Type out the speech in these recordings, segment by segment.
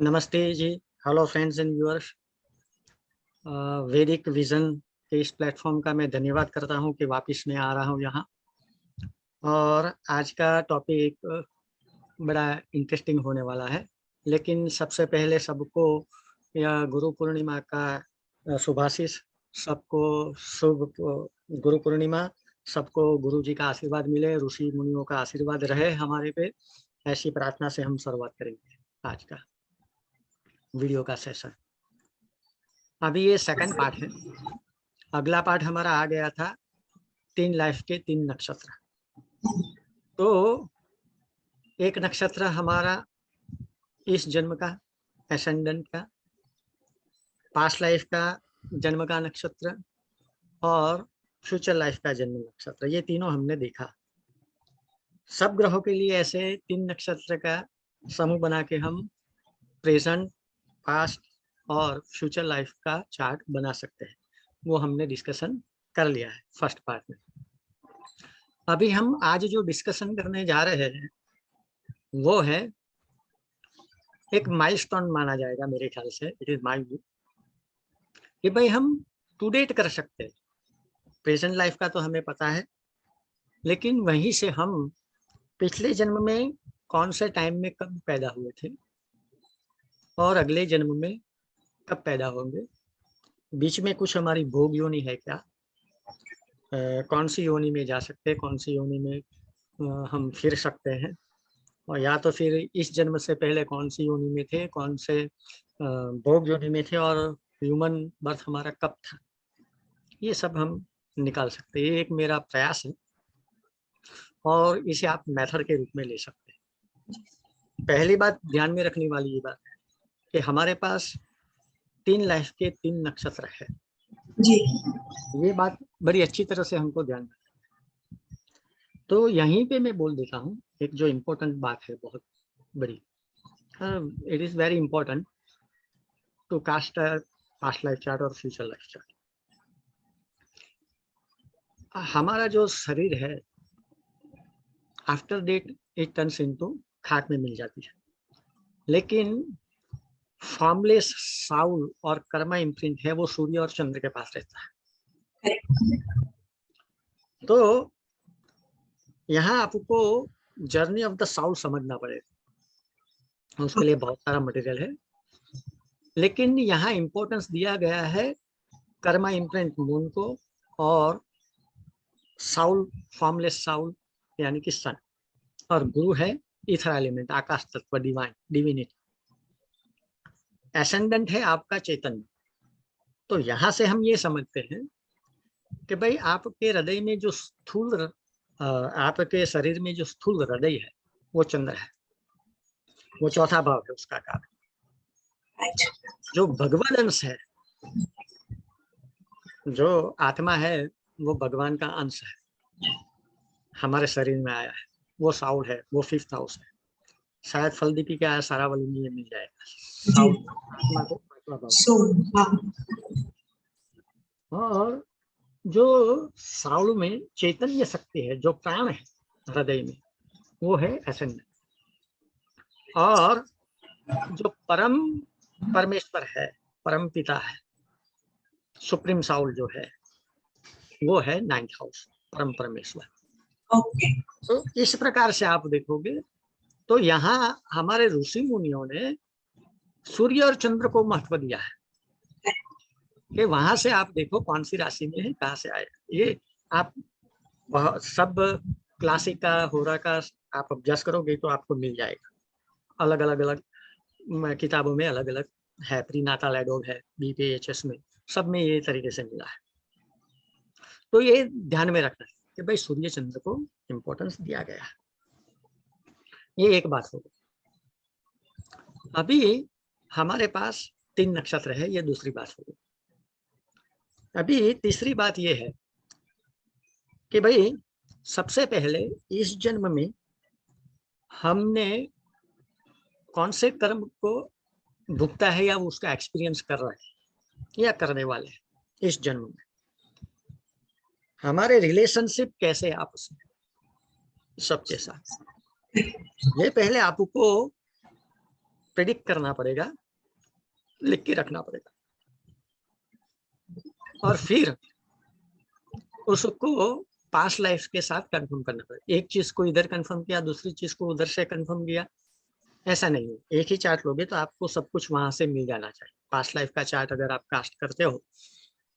नमस्ते जी। Hello friends and viewers. Vaidik vision के इस प्लेटफॉर्म का मैं धन्यवाद करता हूं कि वापस मैं आ रहा हूं यहाँ। और आज का टॉपिक बड़ा इंटरेस्टिंग होने वाला है। लेकिन सबसे पहले सबको यह गुरु पूर्णिमा का शुभाशीष। सबको शुभ गुरु पूर्णिमा। सबको गुरु जी का आशीर्वाद मिले, ऋषि मुनियों का आशीर्वाद रहे हमारे पे। ऐसी प्रार्थना से हम शुरुआत करेंगे आज का वीडियो का सेशन। अभी ये सेकंड पार्ट है। अगला पार्ट हमारा आ गया था 3 लाइफ के 3 नक्षत्र। तो एक नक्षत्र हमारा इस जन्म का एसेंडेंट का, पास्ट लाइफ का जन्म का नक्षत्र और फ्यूचर लाइफ का जन्म नक्षत्र, ये तीनों हमने देखा। सब ग्रहों के लिए ऐसे 3 नक्षत्र का समूह बना के हम प्रेजेंट, पास्ट और फ्यूचर लाइफ का चार्ट बना सकते हैं। वो हमने डिस्कशन कर लिया है फर्स्ट पार्ट में। अभी हम आज जो डिस्कशन करने जा रहे हैं वो है एक माइलस्टोन माना जाएगा मेरे ख्याल से। इट इज माय व्यू कि भाई हम टू डेट कर सकते हैं। प्रेजेंट लाइफ का तो हमें पता है, लेकिन वहीं से हम पिछले जन्म में कौन से टाइम में कब पैदा हुए थे और अगले जन्म में कब पैदा होंगे, बीच में कुछ हमारी भोग योनि है क्या, कौन सी योनि में जा सकते हैं, कौन सी योनि में हम फिर सकते हैं, और या तो फिर इस जन्म से पहले कौन सी योनि में थे, कौन से भोग योनि में थे और ह्यूमन बर्थ हमारा कब था। ये सब हम निकाल सकते हैं। ये एक मेरा प्रयास है और इसे आप मेथड के रूप में ले सकते हैं। पहली बात ध्यान में रखने वाली ये बात है कि हमारे पास 3 लाइफ के 3 नक्षत्र है जी। ये बात बड़ी अच्छी तरह से हमको ध्यान में। तो यहीं पे मैं बोल देता हूँ एक जो इम्पोर्टेंट बात है, बहुत बड़ी। It is very important to cast past life chart और फ्यूचर लाइफ चार्ट। हमारा जो शरीर है after death it turns into खाक में मिल जाती है, लेकिन फॉर्मलेस साउल और कर्मा इम्प्रिंट है वो सूर्य और चंद्र के पास रहता है। तो यहाँ आपको जर्नी ऑफ द साउल समझना पड़ेगा, उसके लिए बहुत सारा मटेरियल है। लेकिन यहाँ इंपॉर्टेंस दिया गया है कर्मा इम्प्रिंट मून को और साउल, फॉर्मलेस साउल यानी कि सन, और गुरु है इथर एलिमेंट, आकाश तत्व, डिवाइन, डिविनिटी। एसेंडेंट है आपका चैतन्य। तो यहाँ से हम ये समझते हैं कि भाई आपके हृदय में जो स्थूल, आपके शरीर में जो स्थूल हृदय है वो चंद्र है, वो चौथा भाव है उसका कारण। जो भगवान अंश है, जो आत्मा है, वो भगवान का अंश है, हमारे शरीर में आया है, वो साउल है, वो 5th हाउस है। शायद फलदीपी का सारावली में ये मिल जाएगा, साउल आत्मा को 5वां भाव। और जो साउल में चैतन्य शक्ति है, जो प्राण है हृदय में, वो है एसेंडेंट। और जो परम परमेश्वर है, परम पिता है, सुप्रीम साउल जो है, वो है 9th हाउस, परम परमेश्वर। तो इस प्रकार से आप देखोगे तो यहाँ हमारे ऋषि मुनियों ने सूर्य और चंद्र को महत्व दिया है कि वहां से आप देखो कौन सी राशि में है, कहाँ से आए। ये आप सब क्लासिक का, होरा का आप अभ्यास करोगे तो आपको मिल जाएगा। अलग अलग किताबों में अलग अलग है, प्रीनाताल एडोब है, BPHS में, सब में ये तरीके से मिला है। तो ये ध्यान में रखना है कि भाई सूर्य चंद्र को इम्पोर्टेंस दिया गया है। ये एक बात हो गई। अभी हमारे पास 3 नक्षत्र है, ये दूसरी बात हो गई। अभी तीसरी बात ये है कि भाई सबसे पहले इस जन्म में हमने कौन से कर्म को भुगता है या उसका एक्सपीरियंस कर रहा है या करने वाले हैं इस जन्म में। हमारे रिलेशनशिप कैसे आपस में सबके साथ, ये पहले आपको प्रेडिक्ट करना पड़ेगा, लिख के रखना पड़ेगा, और फिर उसको पास्ट लाइफ के साथ कंफर्म करना पड़ेगा। एक चीज को इधर कंफर्म किया, दूसरी चीज को उधर से कंफर्म किया, ऐसा नहीं है। एक ही चार्ट लोगे तो आपको सब कुछ वहां से मिल जाना चाहिए। पास्ट लाइफ का चार्ट अगर आप कास्ट करते हो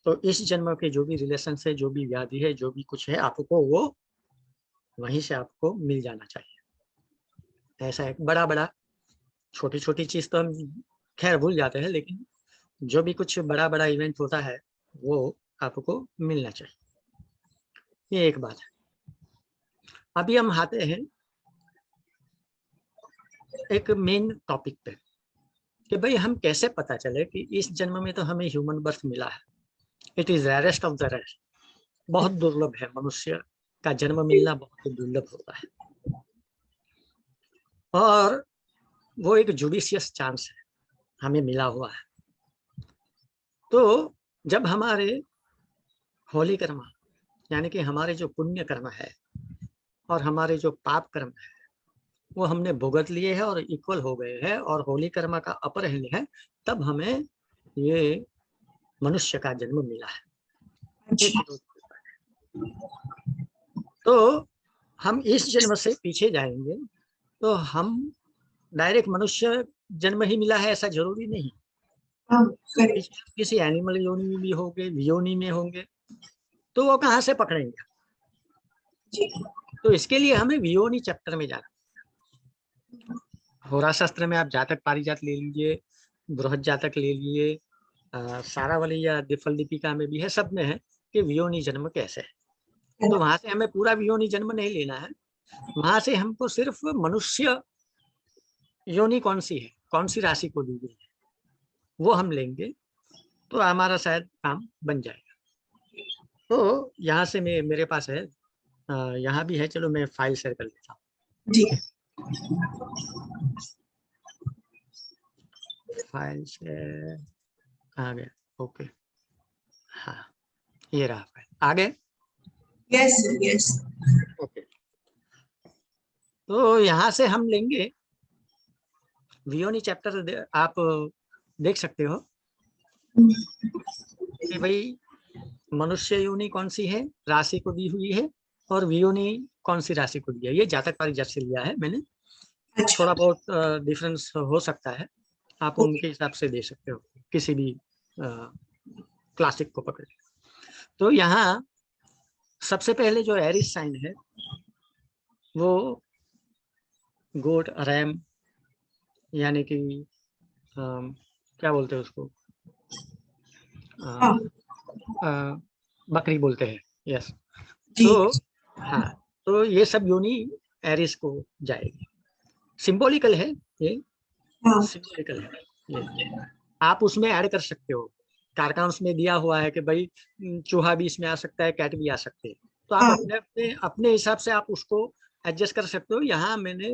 तो इस जन्म के जो भी रिलेशन है, जो भी व्याधि है, जो भी कुछ है, आपको वो वहीं से आपको मिल जाना चाहिए। ऐसा है। बड़ा बड़ा छोटी छोटी चीज तो हम खैर भूल जाते हैं, लेकिन जो भी कुछ बड़ा बड़ा इवेंट होता है वो आपको मिलना चाहिए। ये एक बात है। अभी हम आते हैं एक मेन टॉपिक पे कि भाई हम कैसे पता चले कि इस जन्म में तो हमें ह्यूमन बर्थ मिला है। It is rarest of the rare, बहुत दुर्लभ है। मनुष्य का जन्म मिलना बहुत दुर्लभ होता है, और वो एक जुडिशियस चांस है हमें मिला हुआ है। तो जब हमारे होली कर्म, यानी कि हमारे जो पुण्य कर्म है और हमारे जो पाप कर्म है, वो हमने भुगत लिए हैं और इक्वल हो गए हैं, और होली कर्म का अपर हैंड है, तब हमें ये मनुष्य का जन्म मिला है। तो हम इस जन्म से पीछे जाएंगे तो हम डायरेक्ट मनुष्य जन्म ही मिला है ऐसा जरूरी नहीं। किसी एनिमल योनि में भी होंगे, योनि में होंगे, तो वो कहाँ से पकड़ेंगे? तो इसके लिए हमें वियोनि चैप्टर में जाना। होरा शास्त्र में आप जातक पारिजात ले लीजिए, बृहद जातक ले लीजिए, सारावली या दिफल दीपिका में भी है, सब में है कि वियोनि जन्म कैसे है। तो वहां से हमें पूरा वियोनि जन्म नहीं लेना है, वहां से हमको सिर्फ मनुष्य योनि कौन सी है, कौन सी राशि को दी गई है, वो हम लेंगे तो हमारा शायद काम बन जाएगा। तो यहाँ से मेरे पास है, यहाँ भी है, चलो मैं फाइल शेयर कर लेता हूँ। जी। फाइल शेयर आ गया, ओके, हाँ ये रहा फाइल, आ गए? Yes yes, okay. तो यहाँ से हम लेंगे वियोनि चैप्टर, आप देख सकते हो कि भाई मनुष्य योनि कौन सी है, राशि को दी हुई है, और वियोनि कौन सी राशि को दिया है। ये जातक पारिजात से लिया है मैंने, थोड़ा बहुत डिफरेंस हो सकता है, आप उनके हिसाब से दे सकते हो, किसी भी क्लासिक को पकड़। तो यहाँ सबसे पहले जो एरिस साइन है वो गोट रैम, यानी कि क्या बोलते हैं उसको, बकरी बोलते हैं, यस। तो हाँ, तो ये सब योनि एरिस को जाएगी। सिंबॉलिकल है ये, सिंबॉलिकल है ये। आप उसमें ऐड कर सकते हो, कारकांश में दिया हुआ है कि भाई चूहा भी इसमें आ सकता है, कैट भी आ सकते हैं, तो आप अपने अपने अपने हिसाब से आप उसको एडजस्ट कर सकते हो। यहाँ मैंने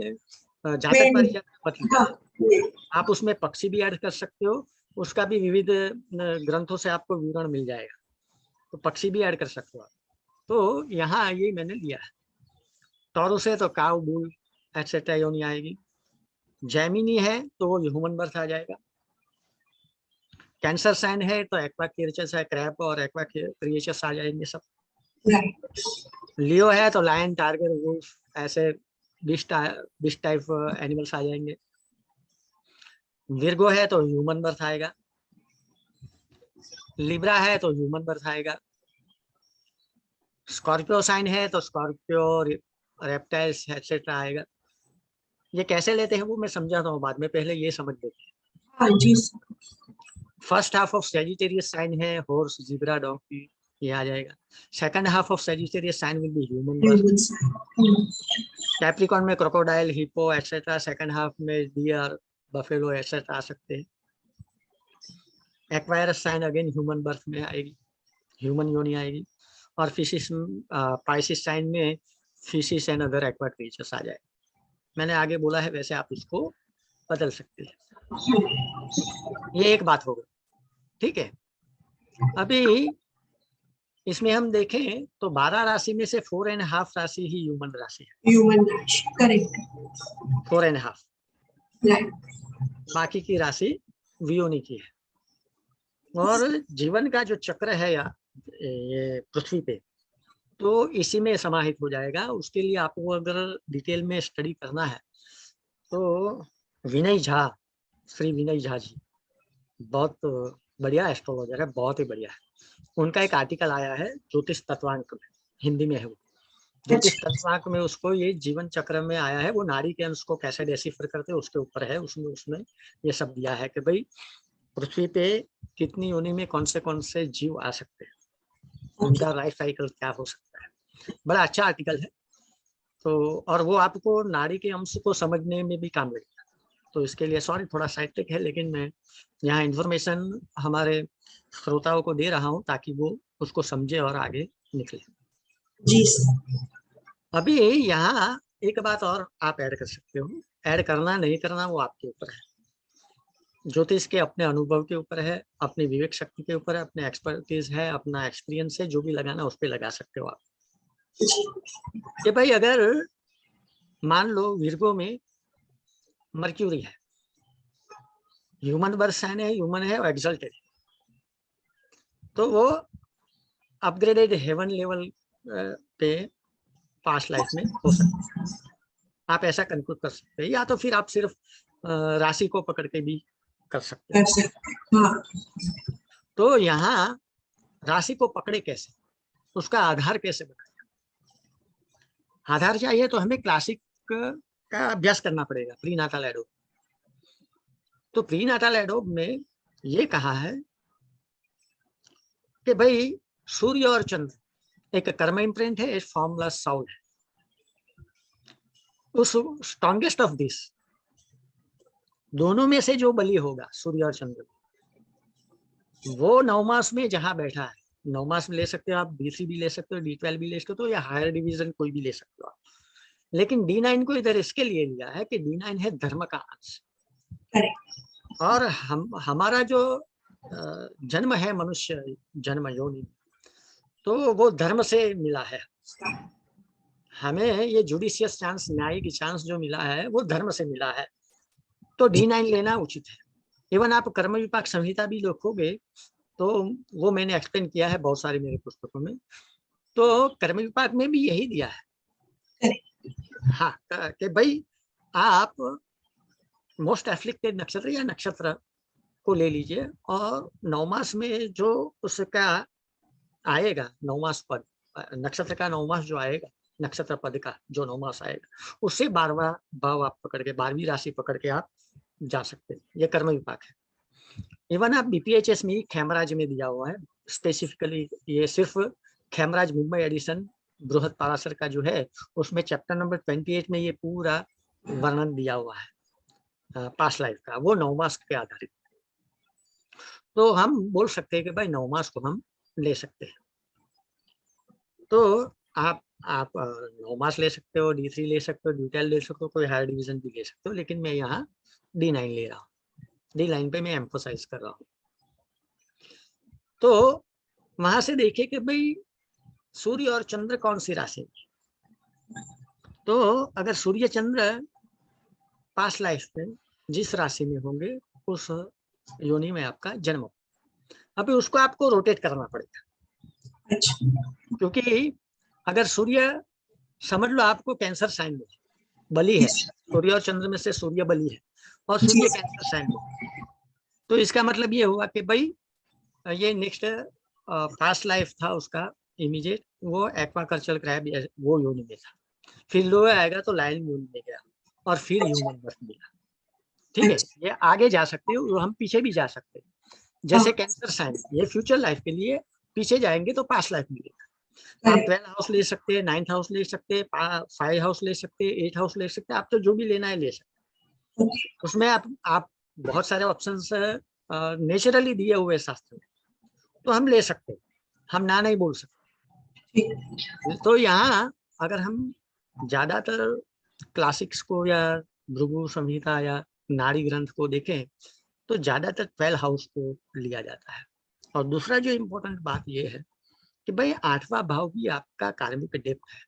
जातक पारिजात बतलाया, आप उसमें पक्षी भी ऐड कर सकते हो, उसका भी विविध ग्रंथों से आपको विवरण मिल जाएगा, तो पक्षी भी ऐड कर सकते हो आप। तो यहाँ ये मैंने लिया है। टॉरस है तो काउ, बुल एक्सेट्रा योनि आएगी। जैमिनी है तो वो ह्यूमन बर्थ आ जाएगा। कैंसर साइन है तो एक्वा क्रिएचर्स है, क्रैब और एक्वा क्रिएचर्स आ जाएंगे सब। लियो है तो लायन, टाइगर, वुल्फ, ऐसे बिस्ट टाइप एनिमल्स आ जाएंगे। विर्गो है तो ह्यूमन बर्थ आएगा। लिब्रा है तो ह्यूमन बर्थ आएगा। स्कॉर्पियो साइन है तो स्कॉर्पियो, रेप्टाइल्स एक्सेट्रा आएगा। ये कैसे लेते हैं वो मैं समझाता हूँ बाद में, पहले ये समझ लेते हैं। First half of Sagittarius sign है हॉर्स, जीब्रा, डॉन्की, ये आ जाएगा। Second half of Sagittarius sign will be human birth. Capricorn में crocodile, hippo etcetera, second half में डियर, बफेलो एक्सेट्रा आ सकते हैं। Aquarius sign again human birth में आएगी, ह्यूमन योनि आएगी। और फिशिस, पाइसिस साइन में fishes and other aqua creatures आ जाए। मैंने आगे बोला है वैसे आप इसको बदल सकते हैं। ये एक बात हो गई, ठीक है। अभी इसमें हम देखें तो 12 राशि में से 4.5 राशि ही ह्यूमन राशि है। ह्यूमन राशि, करेक्ट। 4.5, राइट। बाकी की राशि वियोनि की है। और जीवन का जो चक्र है या ये पृथ्वी पे, तो इसी में समाहित हो जाएगा। उसके लिए आपको अगर डिटेल में स्टडी करना है तो विनय झा, श्री विनय झा जी बहुत बढ़िया एस्ट्रोलॉजर है, बहुत ही बढ़िया है। उनका एक आर्टिकल आया है ज्योतिष तत्वांक में, हिंदी में है वो। ज्योतिष तत्वांक में उसको ये जीवन चक्र में आया है, वो नाड़ी के अंश को कैसे डेसिफर करते हैं उसके ऊपर है। उसमें ये सब दिया है कि भाई पृथ्वी पे कितनी योनि में कौन से जीव आ सकते हैं, उनका लाइफ साइकिल क्या हो सकता है। बड़ा अच्छा आर्टिकल है। तो और वो आपको नाड़ी के अंश को समझने में भी काम लगेगा। तो इसके लिए सॉरी थोड़ा साइड है, लेकिन मैं यहाँ इन्फॉर्मेशन हमारे श्रोताओं को दे रहा हूँ ताकि वो उसको समझे और आगे निकले। जी सर। अभी यहाँ एक बात और आप ऐड कर सकते हो, ऐड करना नहीं करना वो आपके ऊपर है। ज्योतिष के अपने अनुभव के ऊपर है, अपनी विवेक शक्ति के ऊपर है, अपने एक्सपर्टीज है, अपना एक्सपीरियंस है, जो भी लगाना उस पर लगा सकते हो आप। कि भाई अगर मान लो विर्गो में मर्क्यूरी है, ह्यूमन बर्थ साइन है, ह्यूमन है और एक्सल्टेड, तो वो अपग्रेडेड हेवन लेवल पे पास्ट लाइफ में हो सकता है। आप ऐसा कंक्लूड कर सकते हैं, या तो फिर आप सिर्फ राशि को पकड़ के भी कर सकते हैं। तो यहाँ राशि को पकड़े कैसे, उसका आधार कैसे बनाए। आधार चाहिए तो हमें क्लासिक का अभ्यास करना पड़ेगा, प्री नाटाल एडोब। तो प्री नाटाल एडोब में ये कहा है कि भाई सूर्य और चंद्र एक कर्म इम्प्रिंट है, एक फॉर्मलेस साउल है। उस स्ट्रॉन्गेस्ट ऑफ दिस दोनों में से जो बली होगा सूर्य और चंद्र, वो नवमास में जहां बैठा है, नवमास में ले सकते हो आप, D3 भी ले सकते हो, D12 भी ले सकते हो, या हायर डिवीजन कोई भी ले सकते हो आप। लेकिन D9 को इधर इसके लिए लिया है कि D9 है धर्म का अंश। और हमारा जो जन्म है मनुष्य जन्म योनि, तो वो धर्म से मिला है। हमें ये जुडिशियस चांस, न्यायिक चांस जो मिला है वो धर्म से मिला है। तो D9 लेना उचित है। इवन आप कर्म विपाक संहिता भी देखोगे तो वो मैंने एक्सप्लेन किया है बहुत सारी मेरे पुस्तकों में। तो कर्म विपाक में भी यही दिया है, हाँ, कि भाई आप मोस्ट एफ्लिक्टेड नक्षत्र या नक्षत्र को ले लीजिए, और नवमास में जो उसका आएगा नवमास पद, नक्षत्र का नवमास जो आएगा, नक्षत्र पद का जो नवमास आएगा, उससे 12वां भाव आप पकड़ के, 12वीं राशि पकड़ के आप जा सकते हैं। ये कर्म विपाक है। इवन आप BPHS में खेमराज में दिया हुआ है स्पेसिफिकली, ये सिर्फ खेमराज मुंबई एडिशन बृहद पाराशर का जो है, उसमें चैप्टर नंबर 28 में ये पूरा वर्णन दिया हुआ है पास्ट लाइफ का, वो नवमास पे आधारित। तो हम बोल सकते हैं कि भाई नवमास को हम ले सकते हैं। तो आप नवमास ले सकते हो, D3 ले सकते हो, D12 ले सकते हो, कोई हायर डिवीजन भी ले सकते हो, लेकिन मैं यहाँ D9 ले रहा हूँ। D9 पे मैं एम्फोसाइज कर रहा हूँ। तो वहां से देखिए कि भाई सूर्य और चंद्र कौन सी राशि में। तो अगर सूर्य चंद्र पास्ट लाइफ में जिस राशि में होंगे उस योनि में आपका जन्म, अभी उसको आपको रोटेट करना पड़ेगा। क्योंकि अगर सूर्य, समझ लो आपको कैंसर साइन में बली है, सूर्य और चंद्र में से सूर्य बली है और सूर्य कैंसर साइन में, तो इसका मतलब ये हुआ कि भाई ये नेक्स्ट पास्ट लाइफ था उसका इमीडिएट, वो एक्वाकल्चर क्रैब वो योनि में था, फिर लोअर आएगा तो लायन योनि में गया और फिर ह्यूमन बर्थ मिला। ठीक है, ये आगे जा सकते हो, हम पीछे भी जा सकते हैं। जैसे कैंसर साइन, ये फ्यूचर लाइफ के लिए, पीछे जाएंगे तो पास्ट लाइफ मिलेगा। आप 12 हाउस ले सकते हैं, 9th हाउस ले सकते हैं, 5 हाउस ले सकते हैं, 8 हाउस ले सकते हैं, आप तो जो भी लेना है ले सकते हैं। उसमें आप बहुत सारे ऑप्शंस नेचुरली दिए हुए शास्त्र में, तो हम ले सकते हैं, हम ना नहीं बोल सकते। तो यहाँ अगर हम ज्यादातर क्लासिक्स को या भृगु संहिता या नाड़ी ग्रंथ को देखें तो ज्यादातर 12 हाउस को लिया जाता है। और दूसरा जो इम्पोर्टेंट बात यह है कि भाई 8वां भाव भी आपका कार्मिक डेप्थ है।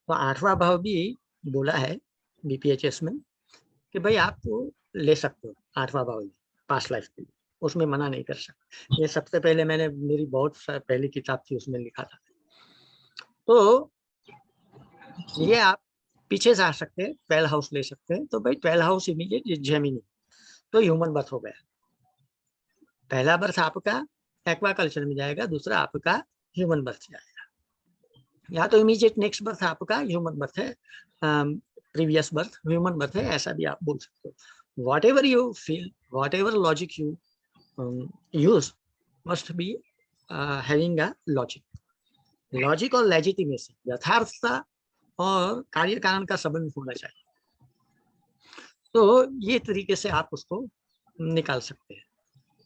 तो 8वां भाव भी बोला है BPHS में कि भाई आपको ले सकते हो 8वां भाव पास्ट लाइफ के लिए, उसमें मना नहीं कर सकते। ये सबसे पहले मैंने मेरी बहुत पहली किताब थी उसमें लिखा था। तो ये आप पीछे जा सकते हैं, 12 हाउस ले सकते हैं। तो भाई 12 हाउस इमीडिएट जेमिनी, तो ह्यूमन बर्थ हो गया। पहला बर्थ आपका एक्वा कल्चर में जाएगा, दूसरा आपका ह्यूमन बर्थ जाएगा। या तो इमीडिएट नेक्स्ट बर्थ आपका ह्यूमन बर्थ है, प्रीवियस बर्थ ह्यूमन बर्थ है, ऐसा भी आप बोल सकते हो। What ever you feel, what ever logic you use must be having a logic. Logic और लेजिटिमेसी, यथार्थता और कार्य कारण का संबंध होना चाहिए। तो ये तरीके से आप उसको निकाल सकते हैं।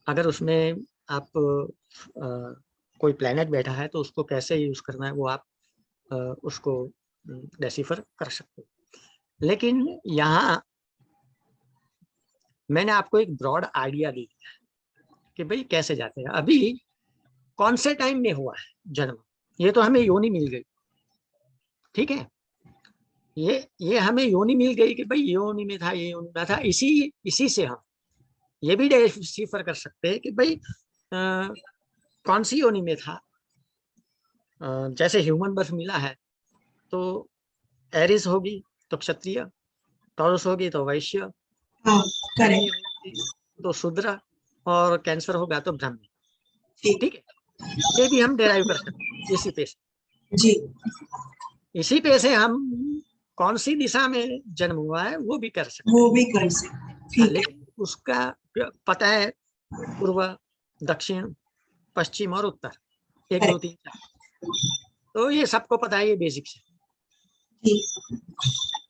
अगर उसमें आप कोई प्लैनेट बैठा है तो उसको कैसे यूज करना है वो आप उसको डेसिफर कर सकते हो। लेकिन यहाँ मैंने आपको एक ब्रॉड आइडिया दी कि भाई कैसे जाते हैं। अभी कौन से टाइम में हुआ है जन्म, ये तो हमें योनि मिल गई, ठीक है। ये हमें योनि मिल गई कि भाई योनि में था, ये योनि में था। इसी से हम ये भी डिफर कर सकते हैं कि भाई कौन सी योनि में था। जैसे ह्यूमन बर्थ मिला है तो एरिस होगी तो क्षत्रिय, टॉरस होगी तो वैश्य, तो शूद्र, और कैंसर होगा तो ब्राह्मण, ठीक है। ये भी हम डिराइव कर सकते हैं इसी पे जी। इसी पे से हम कौन सी दिशा में जन्म हुआ है वो भी कर सकते वो भी कर सकते, लेकिन उसका पता है पूर्व, दक्षिण, पश्चिम और उत्तर, 1 2 3 4, तो ये सबको पता है, ये बेसिक है।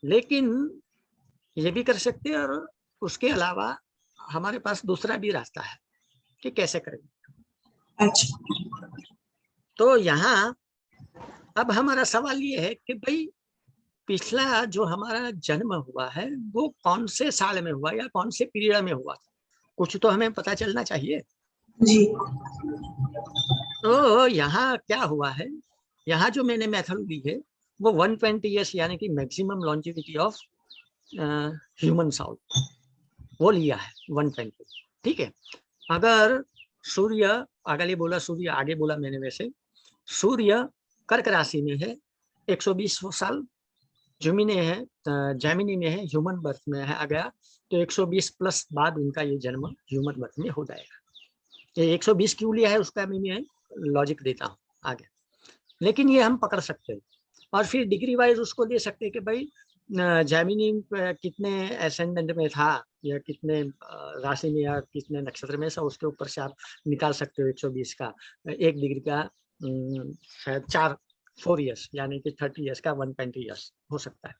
लेकिन ये भी कर सकते हैं, और उसके अलावा हमारे पास दूसरा भी रास्ता है कि कैसे करेंगे। अच्छा। तो यहाँ अब हमारा सवाल ये है कि भाई पिछला जो हमारा जन्म हुआ है वो कौन से साल में हुआ या कौन से पीरियड में हुआ, कुछ तो हमें पता चलना चाहिए जी। तो यहाँ क्या हुआ है, यहाँ जो मैंने मेथड ली है वो 120 ईयर्स यानी कि maximum longevity of human Saul वो लिया है 120, ठीक है। अगर सूर्य आगे बोला, सूर्य आगे बोला मैंने, वैसे सूर्य कर्क राशि में है 120 साल, जुमिनी है जैमिनी में है, ह्यूमन बर्थ में है आ गया तो 120 प्लस बाद उनका ये जन्म ह्यूमन बर्थ में हो जाएगा। ये 120 क्यों लिया है उसका मैं लॉजिक देता हूँ आगे, लेकिन ये हम पकड़ सकते हैं। और फिर डिग्री वाइज उसको दे सकते हैं कि भाई जैमिनी कितने एसेंडेंट में था या कितने राशि में या कितने नक्षत्र में, सब उसके ऊपर से आप निकाल सकते हो 120 का 1 डिग्री का शायद 4 ईयर्स यानी कि 30 ईयर्स का 120 ईयर्स हो सकता है,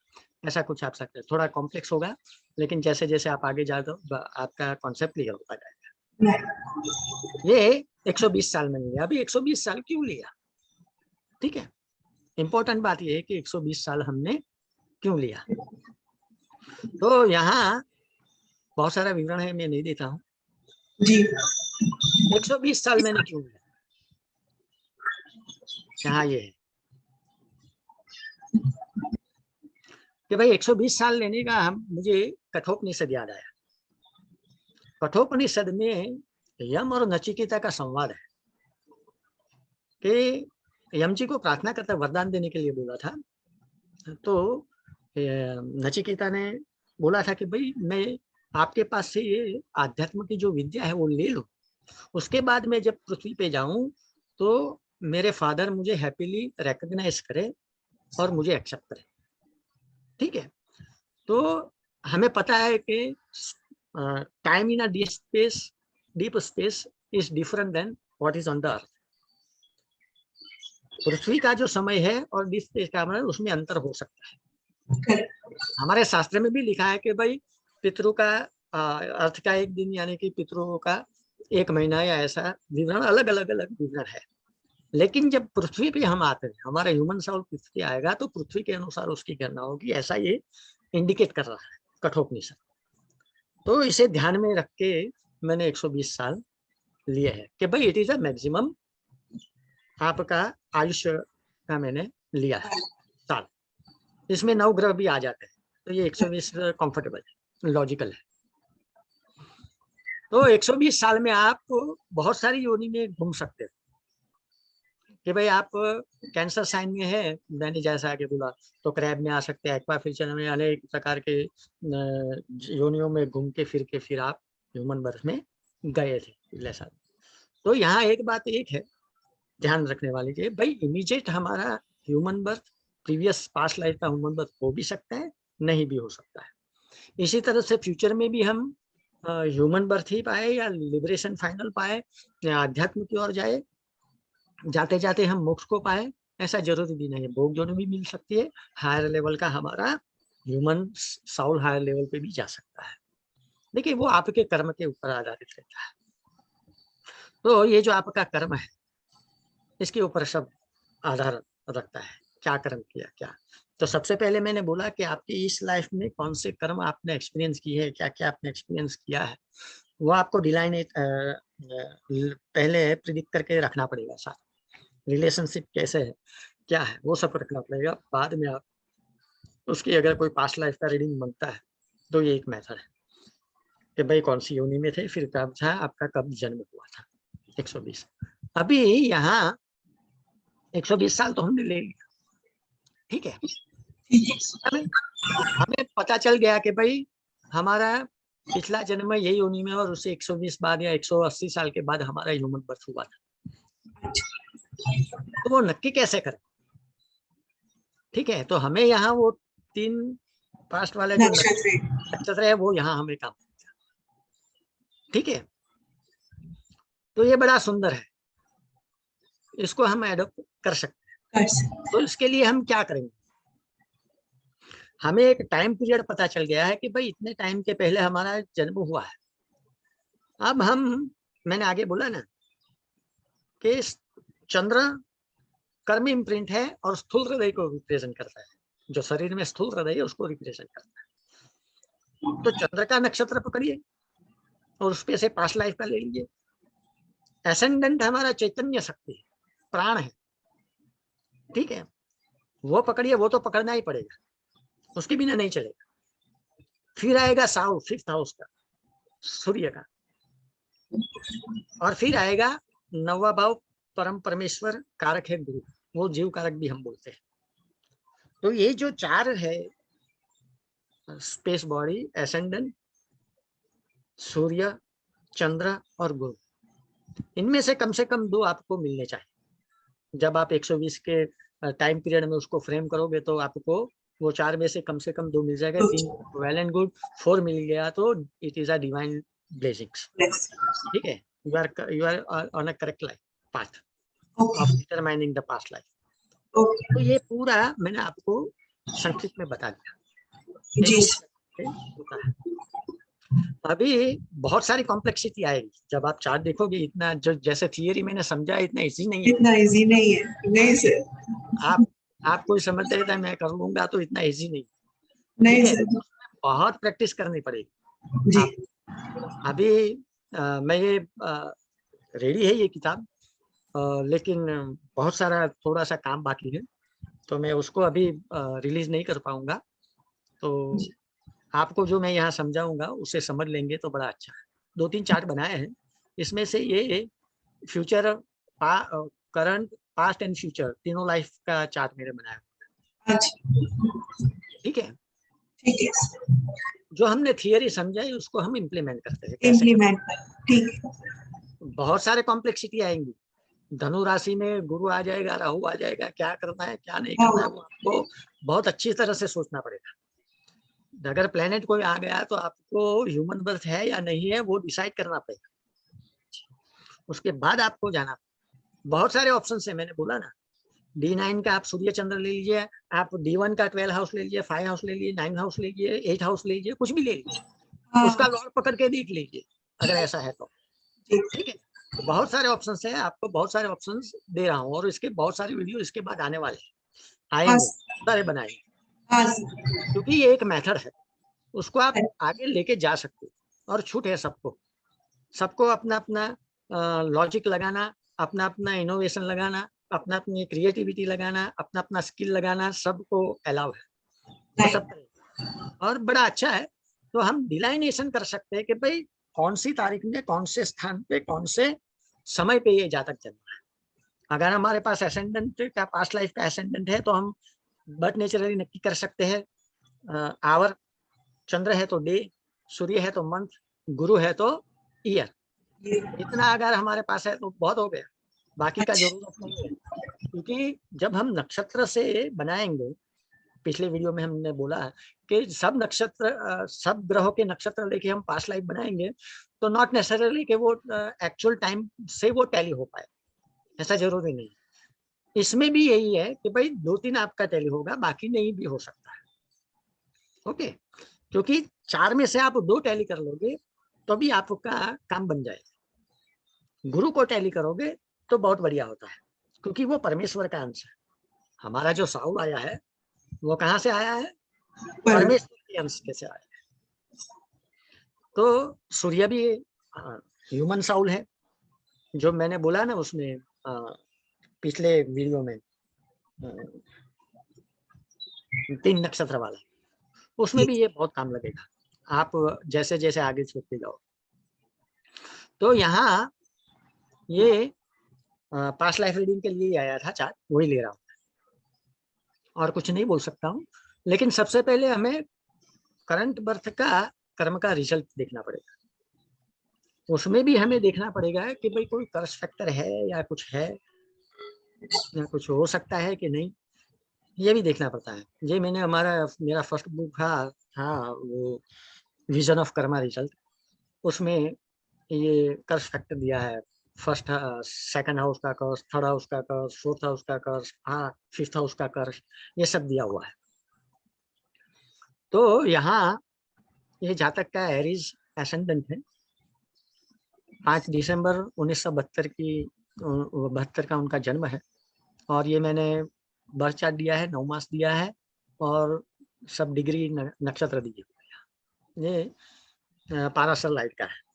ऐसा कुछ आप सकते हैं। थोड़ा कॉम्प्लेक्स होगा लेकिन जैसे जैसे आप आगे जाते हो आपका कॉन्सेप्ट क्लियर होता जाएगा। ये 120 साल में लिया। अभी 120 साल क्यों लिया, ठीक है। इंपॉर्टेंट बात यह है कि 120 साल हमने क्यों लिया। तो यहाँ बहुत सारा विवरण है, मैं नहीं देता हूँ जी। 120 साल मैंने क्यों लिया, यहाँ ये है कि भाई 120 साल लेने का मुझे कठोपनिषद याद आया। कठोपनिषद में यम और नचिकेता का संवाद है कि यम जी को प्रार्थना करता वरदान देने के लिए बोला था, तो नचिकेता ने बोला था कि भाई मैं आपके पास से ये आध्यात्म की जो विद्या है वो ले लूं, उसके बाद मैं जब पृथ्वी पे जाऊं तो मेरे फादर मुझे हैप्पीली रिकॉग्नाइज करे और मुझे एक्सेप्ट करे, ठीक है। तो हमें पता है कि time in a deep space is different than what is on the earth. पृथ्वी का जो समय है और डीप स्पेस का समय उसमें अंतर हो सकता है। हमारे शास्त्र में भी लिखा है कि भाई पितरों का अर्थ का 1 दिन यानी कि पितरों का 1 महीना या ऐसा विवरण, अलग अलग विवरण है। लेकिन जब पृथ्वी पे हम आते हैं, हमारा ह्यूमन साउल पृथ्वी आएगा तो पृथ्वी के अनुसार उसकी गणना होगी, ऐसा ये इंडिकेट कर रहा है कठोपनिषद। तो इसे ध्यान में रख के मैंने 120 साल लिए है कि भाई इट इज अ मैक्सिमम आपका आयुष्य का मैंने लिया है साल। इसमें 9 ग्रह भी आ जाते हैं तो ये 120 कंफर्टेबल है, लॉजिकल है। तो 120 साल में आप बहुत सारी योनि में घूम सकते हो कि भाई आप कैंसर साइन में है, मैंने जैसा आगे बोला, तो क्रैब में आ सकते हैं, एक्वाफिशन में, अनेक प्रकार के योनियों में घूम के फिर आप ह्यूमन बर्थ में गए थे पिछले साल। तो यहाँ एक बात एक है ध्यान रखने वाली कि भाई इमीडिएट हमारा human birth previous past life का ह्यूमन बर्थ हो भी सकता है, नहीं भी हो सकता है। इसी तरह से फ्यूचर में भी हम ह्यूमन बर्थ ही पाए या लिबरेशन फाइनल पाए या अध्यात्म की ओर जाए, जाते जाते हम मोक्ष को पाए, ऐसा जरूरी भी नहीं है। भोग जोन भी मिल सकती है, हायर लेवल का हमारा ह्यूमन साउल हायर लेवल पे भी जा सकता है। देखिए वो आपके कर्म के ऊपर आधारित रहता है। तो ये जो आपका कर्म है इसके ऊपर सब आधार रखता है, क्या कर्म किया क्या। तो सबसे पहले मैंने बोला कि आपकी इस लाइफ में कौन से कर्म आपने एक्सपीरियंस किए है, क्या क्या आपने एक्सपीरियंस किया है, वो आपको डिलाइन पहले प्रिडिक्ट करके रखना पड़ेगा। साथ रिलेशनशिप कैसे है, क्या है, वो सब रखना पड़ेगा। बाद में आप उसकी अगर कोई पास्ट लाइफ का रीडिंग मांगता है तो ये एक मेथड है कि भाई कौन सी योनि में थे, फिर कब था आपका, कब जन्म हुआ था। 120 अभी यहाँ 120 साल तो हमने ले लिया, ठीक है। हमें पता चल गया कि भाई हमारा पिछला जन्म यही योनि में और उससे 120 बाद या 180 साल के बाद हमारा ह्यूमन बर्थ हुआ था। तो वो नक्की कैसे करें, ठीक है। तो हमें यहाँ वो 3 पास्ट वाले जो नक्षत्र है वो यहाँ हमें काम, ठीक है। तो ये बड़ा सुंदर है, इसको हम एडॉप्ट कर सकते हैं। तो इसके लिए हम क्या करेंगे, हमें एक टाइम पीरियड पता चल गया है कि भाई इतने टाइम के पहले हमारा जन्म हुआ है। अब मैंने आगे बोला ना कि चंद्र कर्म इम्प्रिंट है और स्थूल हृदय को रिप्रेजेंट करता है, जो शरीर में स्थूल हृदय है उसको रिप्रेजेंट करता है। तो चंद्र का नक्षत्र पकड़िए और उस पे से पास्ट लाइफ का ले लीजिए। एसेंडेंट हमारा चैतन्य शक्ति है, प्राण है, ठीक है, वो पकड़िए, वो तो पकड़ना ही पड़ेगा, उसके बिना नहीं चलेगा। फिर आएगा साउथ 5th हाउस का, सूर्य का, और फिर आएगा 9वां भाव परम परमेश्वर कारक है गुरु, वो जीव कारक भी हम बोलते हैं। तो ये जो 4 है, स्पेस बॉडी, एसेंडेंट, सूर्य, चंद्र और गुरु, इनमें से कम 2 आपको मिलने चाहिए। जब आप 120 के टाइम पीरियड में उसको फ्रेम करोगे तो आपको वो 4 में से कम 2 मिल जाएगा। 3 वेल एंड गुड, 4 मिल गया तो it is a divine blessings, ठीक है। You are on a correct life path of determining the past life. तो ये पूरा मैंने आपको संक्षिप्त में बता दिया होता है। अभी बहुत सारी कॉम्प्लेक्सिटी आएगी जब आप चार्ट देखोगे। इतना जो जैसे थियरी मैंने समझा इतना इजी नहीं है, इतना इजी नहीं है, नहीं सर। आप कोई समझते रहता है मैं कर लूंगा, तो इतना इजी नहीं, नहीं ठीक है। सर। बहुत प्रैक्टिस करनी पड़ेगी जी। आप। अभी मैं ये रेडी है ये किताब, लेकिन बहुत सारा थोड़ा सा काम बाकी है, तो मैं उसको अभी रिलीज नहीं कर पाऊंगा। तो आपको जो मैं यहाँ समझाऊंगा उसे समझ लेंगे तो बड़ा अच्छा है। 2-3 चार्ट बनाए हैं, इसमें से ये future, current, past and future तीनों लाइफ का चार्ट मेरे बनाया, ठीक है। ठीक है, जो हमने थियरी समझाई उसको हम इम्प्लीमेंट करते हैं, कैसे इम्प्लीमेंट, ठीक है। बहुत सारे कॉम्प्लेक्सिटी आएंगी। धनु राशि में गुरु आ जाएगा, राहु आ जाएगा, क्या करना है क्या नहीं करना है वो आपको बहुत अच्छी तरह से सोचना पड़ेगा। अगर प्लेनेट कोई आ गया तो आपको ह्यूमन बर्थ है या नहीं है वो डिसाइड करना पड़ेगा। उसके बाद आपको जाना, बहुत सारे ऑप्शन है, मैंने बोला ना। D9 का आप सूर्य चंद्र ले लीजिए, आप D1 का 12 हाउस ले लीजिए, 5 हाउस ले लीजिए, 9 हाउस ले लीजिए, 8 हाउस ले लीजिए, कुछ भी ले लीजिए, उसका लॉर्ड पकड़ के देख लीजिए अगर ऐसा है तो, ठीक है। तो बहुत सारे ऑप्शंस हैं, आपको बहुत सारे ऑप्शंस दे रहा हूँ, और इसके बहुत सारे वीडियो इसके बाद आने वाले आएंगे, सारे बनाएंगे, क्योंकि ये एक मेथड है, उसको आप आगे लेके जा सकते हो। और छूट है सबको अपना अपना लॉजिक लगाना, अपना अपना इनोवेशन लगाना, अपना अपनी क्रिएटिविटी लगाना, अपना अपना स्किल लगाना, सबको अलाउ है, वो सब करेंगे और बड़ा अच्छा है। तो हम डिलाइनेशन कर सकते हैं कि भाई कौन सी तारीख में कौन से स्थान पे कौन से समय पे ये जातक जन्मा है। अगर हमारे पास एसेंडेंट का पास्ट लाइफ का एसेंडेंट है तो हम बर्थ नेचुरली नक्की कर सकते हैं। आवर, चंद्र है तो डे, सूर्य है तो मंथ, गुरु है तो ईयर। इतना अगर हमारे पास है तो बहुत हो गया, बाकी का जरूरत नहीं है। क्योंकि जब हम नक्षत्र से बनाएंगे, पिछले वीडियो में हमने बोला कि सब नक्षत्र, सब ग्रहों के नक्षत्र लेके हम पास्ट लाइफ बनाएंगे तो नॉट नेसेसरली कि वो एक्चुअल टाइम से वो टैली हो पाए, ऐसा जरूरी नहीं। इसमें भी यही है कि भाई 2-3 आपका टैली होगा, बाकी नहीं भी हो सकता है। ओके, क्योंकि 4 में से आप 2 टैली कर लोगे तो भी आपका काम बन जाएगा। गुरु को टैली करोगे तो बहुत बढ़िया होता है, क्योंकि वो परमेश्वर का अंश है। हमारा जो साउल आया है वो कहाँ से आया है? परमेश्वर के अंश के से आया है। तो सूर्य भी ह्यूमन साउल है, जो मैंने बोला ना उसमें पिछले वीडियो में 3 नक्षत्र वाला, उसमें भी ये बहुत काम लगेगा आप जैसे जैसे आगे चलते जाओ। तो यहाँ ये पास्ट लाइफ रीडिंग के लिए आया था चार्ट, वही ले रहा हूँ और कुछ नहीं बोल सकता हूँ। लेकिन सबसे पहले हमें करंट बर्थ का कर्म का रिजल्ट देखना पड़ेगा। उसमें भी हमें देखना पड़ेगा कि भाई कोई कर्स फैक्टर है या कुछ है या कुछ हो सकता है कि नहीं, ये भी देखना पड़ता है। ये मैंने मेरा फर्स्ट बुक था वो विजन ऑफ कर्मा रिजल्ट, उसमें ये कर्स फैक्टर दिया है। फर्स्ट, सेकंड हाउस का कर्स, थर्ड हाउस का कर्स, फोर्थ हाउस का कर्स, फिफ्थ हाउस का कर्स, ये सब दिया हुआ है। तो यहाँ ये जातक का एरीज एसेंडेंट है। 5 दिसंबर 1972 का उनका जन्म है। और ये मैंने बर्थ चार्ट दिया है, 9 मास दिया है और सब डिग्री नक्षत्र दिए हुए हैं। ये पाराशर लाइट का है।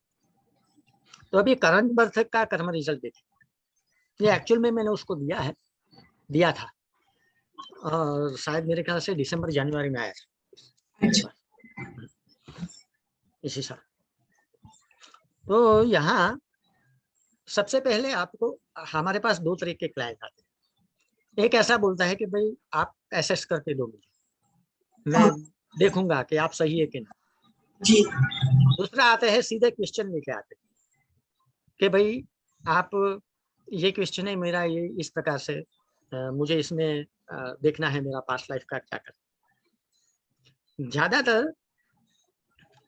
तो अभी करंट बर्थ का कर्म रिजल्ट देखिए। ये एक्चुअल में मैंने उसको दिया था और शायद मेरे ख्याल से दिसंबर जनवरी में आया था इसी साल। तो यहाँ सबसे पहले आपको, हमारे पास 2 तरह के क्लाइंट आते हैं। एक ऐसा बोलता है कि भाई आप एसेस करके दो मुझे, मैं देखूंगा कि आप सही है कि नहीं जी। दूसरा आते हैं सीधे क्वेश्चन लेके आते हैं कि भाई आप, ये क्वेश्चन है मेरा, ये इस प्रकार से मुझे इसमें देखना है मेरा पास्ट लाइफ का क्या कर। ज्यादातर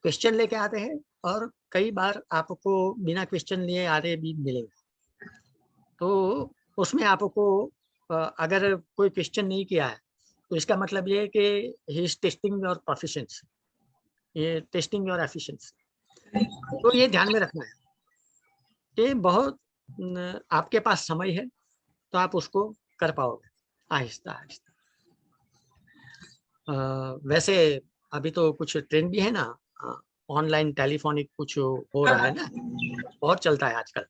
क्वेश्चन लेके आते हैं और कई बार आपको बिना क्वेश्चन लिए आते भी मिलेंगे। तो उसमें आपको अगर कोई क्वेश्चन नहीं किया है तो इसका मतलब ये है कि he is testing your proficiency, ये टेस्टिंग योर एफिशिएंसी। तो ये ध्यान में रखना है कि बहुत आपके पास समय है तो आप उसको कर पाओगे आहिस्ता आहिस्ता। वैसे अभी तो कुछ ट्रेंड भी है ना, ऑनलाइन टेलीफोनिक कुछ हो रहा है ना, बहुत चलता है आजकल।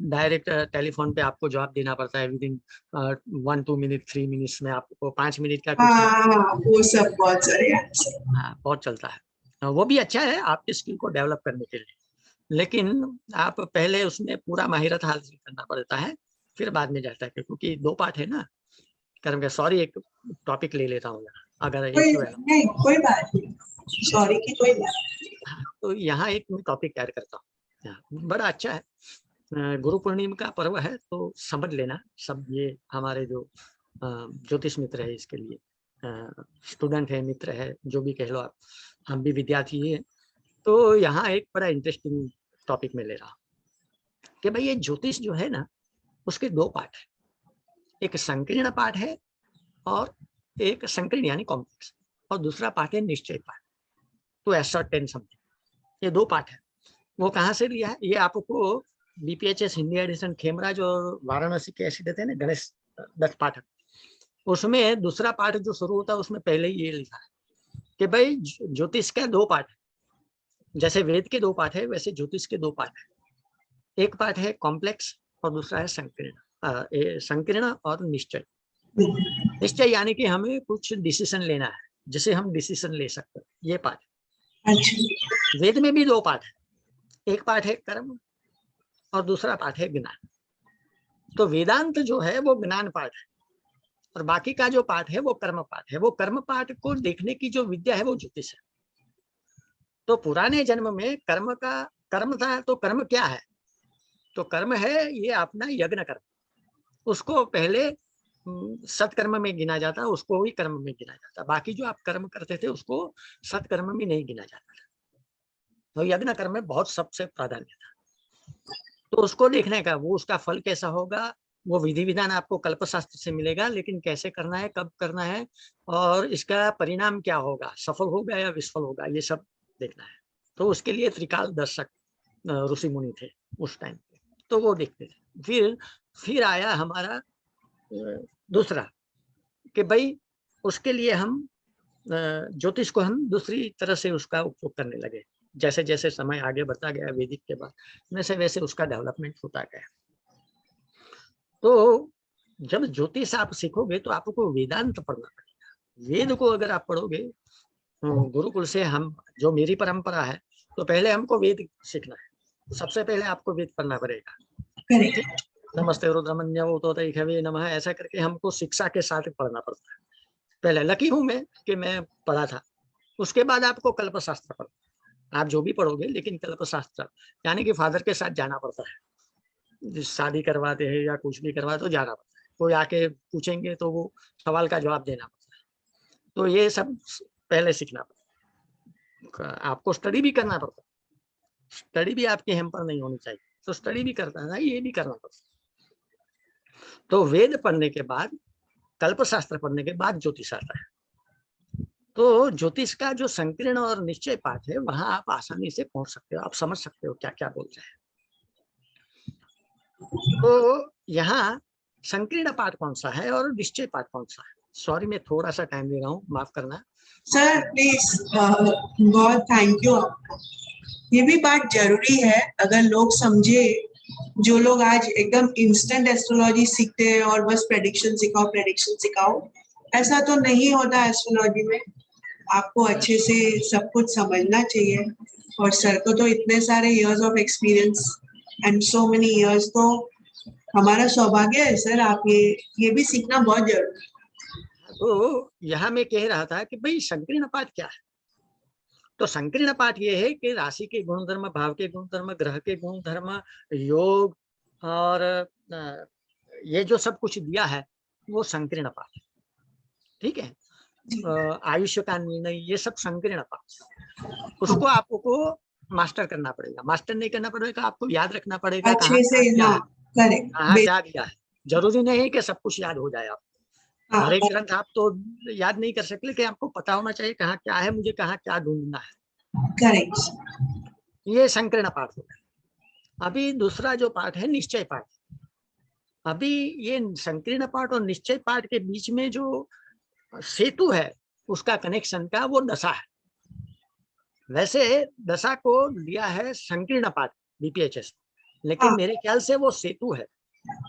डायरेक्ट टेलीफोन पे आपको जवाब देना पड़ता है विद इन 1-2 मिनट 3 मिनट्स में, आपको 5 मिनट का कुछ वो सब बहुत सारे बहुत चलता है। वो भी अच्छा है आपके स्किल को डेवलप करने के लिए, लेकिन आप पहले उसमें पूरा माहिरत हासिल करना पड़ता है, फिर बाद में जाता है। क्योंकि 2 पार्ट है ना कर्म का। सॉरी, एक टॉपिक ले लेता हूँ अगर एक ही नहीं, कोई बात नहीं, सॉरी की कोई बात। तो यहाँ एक मैं टॉपिक ऐड करता हूँ, बड़ा अच्छा है। गुरु पूर्णिमा का पर्व है तो समझ लेना सब, ये हमारे जो ज्योतिष मित्र है, इसके लिए स्टूडेंट है, मित्र है, जो भी कह लो आप, हम भी विद्यार्थी हैं। तो यहाँ एक बड़ा इंटरेस्टिंग टॉपिक में ले रहा हूँ कि भाई ये ज्योतिष जो है ना, उसके 2 पार्ट है। एक संकीर्ण पार्ट है और एक संकीर्ण यानी कॉम्प्लेक्स, और दूसरा पार्ट है निश्चय पार्ट, तो एसर्टेन समथिंग। ये 2 पार्ट है। वो कहाँ से लिया है? ये आपको बीपीएचएस हिंदी एडिशन खेमराज और वाराणसी के ऐसे देते हैं ना, गणेश दत्त पाठक, उसमें दूसरा पार्ट जो शुरू होता है उसमें पहले ही ये लिखा है कि भाई ज्योतिष का 2 पार्ट है। जैसे वेद के 2 पार्ट है वैसे ज्योतिष के 2 पार्ट है। एक पार्ट है कॉम्प्लेक्स और दूसरा है संकीर्ण। संकीर्ण और निश्चय। निश्चय यानी कि हमें कुछ डिसीजन लेना है, जिसे हम डिसीजन ले सकते हैं, ये पार्ट। अच्छा। वेद में भी 2 पाठ है, एक पाठ है कर्म और दूसरा पाठ है ज्ञान। तो वेदांत जो है वो ज्ञान पाठ है और बाकी का जो पाठ है वो कर्म पाठ है। वो कर्म पाठ को देखने की जो विद्या है वो ज्योतिष है। तो पुराने जन्म में कर्म था, तो कर्म क्या है? तो कर्म है ये अपना यज्ञ कर्म, उसको पहले सत्कर्म में गिना जाता, उसको भी कर्म में गिना जाता। बाकी जो आप कर्म करते थे उसको सत्कर्म में नहीं गिना जाता था। तो यज्ञ कर्म में बहुत सबसे प्राधान्य था। तो उसको देखने का, वो उसका फल कैसा होगा, वो विधि विधान आपको कल्पशास्त्र से मिलेगा, लेकिन कैसे करना है, कब करना है और इसका परिणाम क्या होगा, सफल होगा या विफल होगा, ये सब देखना है। तो उसके लिए त्रिकाल दर्शक ऋषि मुनि थे उस टाइम पे, तो वो देखते थे। फिर आया हमारा दूसरा कि भाई उसके लिए हम ज्योतिष को हम दूसरी तरह से उसका उपयोग करने लगे। जैसे जैसे समय आगे बढ़ता गया वैदिक के बाद, वैसे वैसे उसका डेवलपमेंट होता गया। तो जब ज्योतिष आप सीखोगे तो आपको वेदांत पढ़ना पड़ेगा। वेद को अगर आप पढ़ोगे गुरुकुल से, हम जो मेरी परंपरा है, तो पहले हमको वेद सीखना है। सबसे पहले आपको वेद पढ़ना पड़ेगा। करेक्ट। नमस्ते रुद्रमन्य नमः, ऐसा करके हमको शिक्षा के साथ पढ़ना पड़ता है। पहले लकी हूं मैं कि मैं पढ़ा था। उसके बाद आपको कल्पशास्त्र पढ़ना, आप जो भी पढ़ोगे, लेकिन कल्पशास्त्र यानी कि फादर के साथ जाना पड़ता है। शादी करवाते हैं या कुछ भी करवाते तो जाना पड़ता है, कोई आके पूछेंगे तो वो सवाल का जवाब देना पड़ता है। तो ये सब पहले सीखना पड़ता है। आपको स्टडी भी करना पड़ता है, स्टडी भी आपकी हेम्पर नहीं होनी चाहिए, तो स्टडी भी करता है, ये भी करना पड़ता है। तो वेद पढ़ने के बाद, कल्पशास्त्र पढ़ने के बाद ज्योतिष आता है। तो ज्योतिष का जो संकीर्ण और निश्चय पाठ है, वहां आप आसानी से पहुंच सकते हो, आप समझ सकते हो क्या क्या बोल रहे हैं। तो यहाँ संकीर्ण पाठ कौन सा है और निश्चय पाठ कौन सा है? सॉरी, मैं थोड़ा सा टाइम ले रहा हूँ, माफ करना सर प्लीज, बहुत थैंक यू आपको। ये भी बात जरूरी है, अगर लोग समझे, जो लोग आज एकदम इंस्टेंट एस्ट्रोलॉजी सीखते हैं और बस प्रेडिक्शन सिखाओ, ऐसा तो नहीं होता एस्ट्रोलॉजी में। आपको अच्छे से सब कुछ समझना चाहिए। और सर को तो इतने सारे years of experience and so many years, तो हमारा सौभाग्य है सर, आप ये भी सीखना बहुत जरूरी है। तो यहाँ मैं कह रहा था कि भाई संकीर्ण पाठ क्या है। तो संकीर्ण पाठ ये है कि राशि के गुणधर्म, भाव के गुणधर्म, ग्रह के गुणधर्म, योग और ये जो सब कुछ दिया है वो संकीर्ण पाठ है। ठीक है। आयुष्य का निर्णय, ये सब संकीर्ण पाठ, उसको आपको मास्टर करना पड़ेगा। मास्टर नहीं करना पड़ेगा, आपको याद रखना पड़ेगा कहाँ अच्छे से, क्या दिया हाँ, है, कहाँ करेक्ट। क्या दिया है। जरूरी नहीं कि सब कुछ याद हो जाए आप, हाँ, हर एक ग्रंथ आप तो याद नहीं कर सकते, लेकिन आपको पता होना चाहिए कहाँ क्या है, मुझे कहाँ क्या ढूंढना है। करेक्ट। ये संकीर्ण पाठ हो गया। अभी दूसरा जो पाठ है निश्चय पाठ। अभी ये संकीर्ण पाठ और निश्चय पाठ के बीच में जो सेतु है, उसका कनेक्शन का वो दशा है। वैसे दशा को लिया है संकीर्ण पाठ बीपीएचएस, लेकिन हाँ, मेरे ख्याल से वो सेतु है।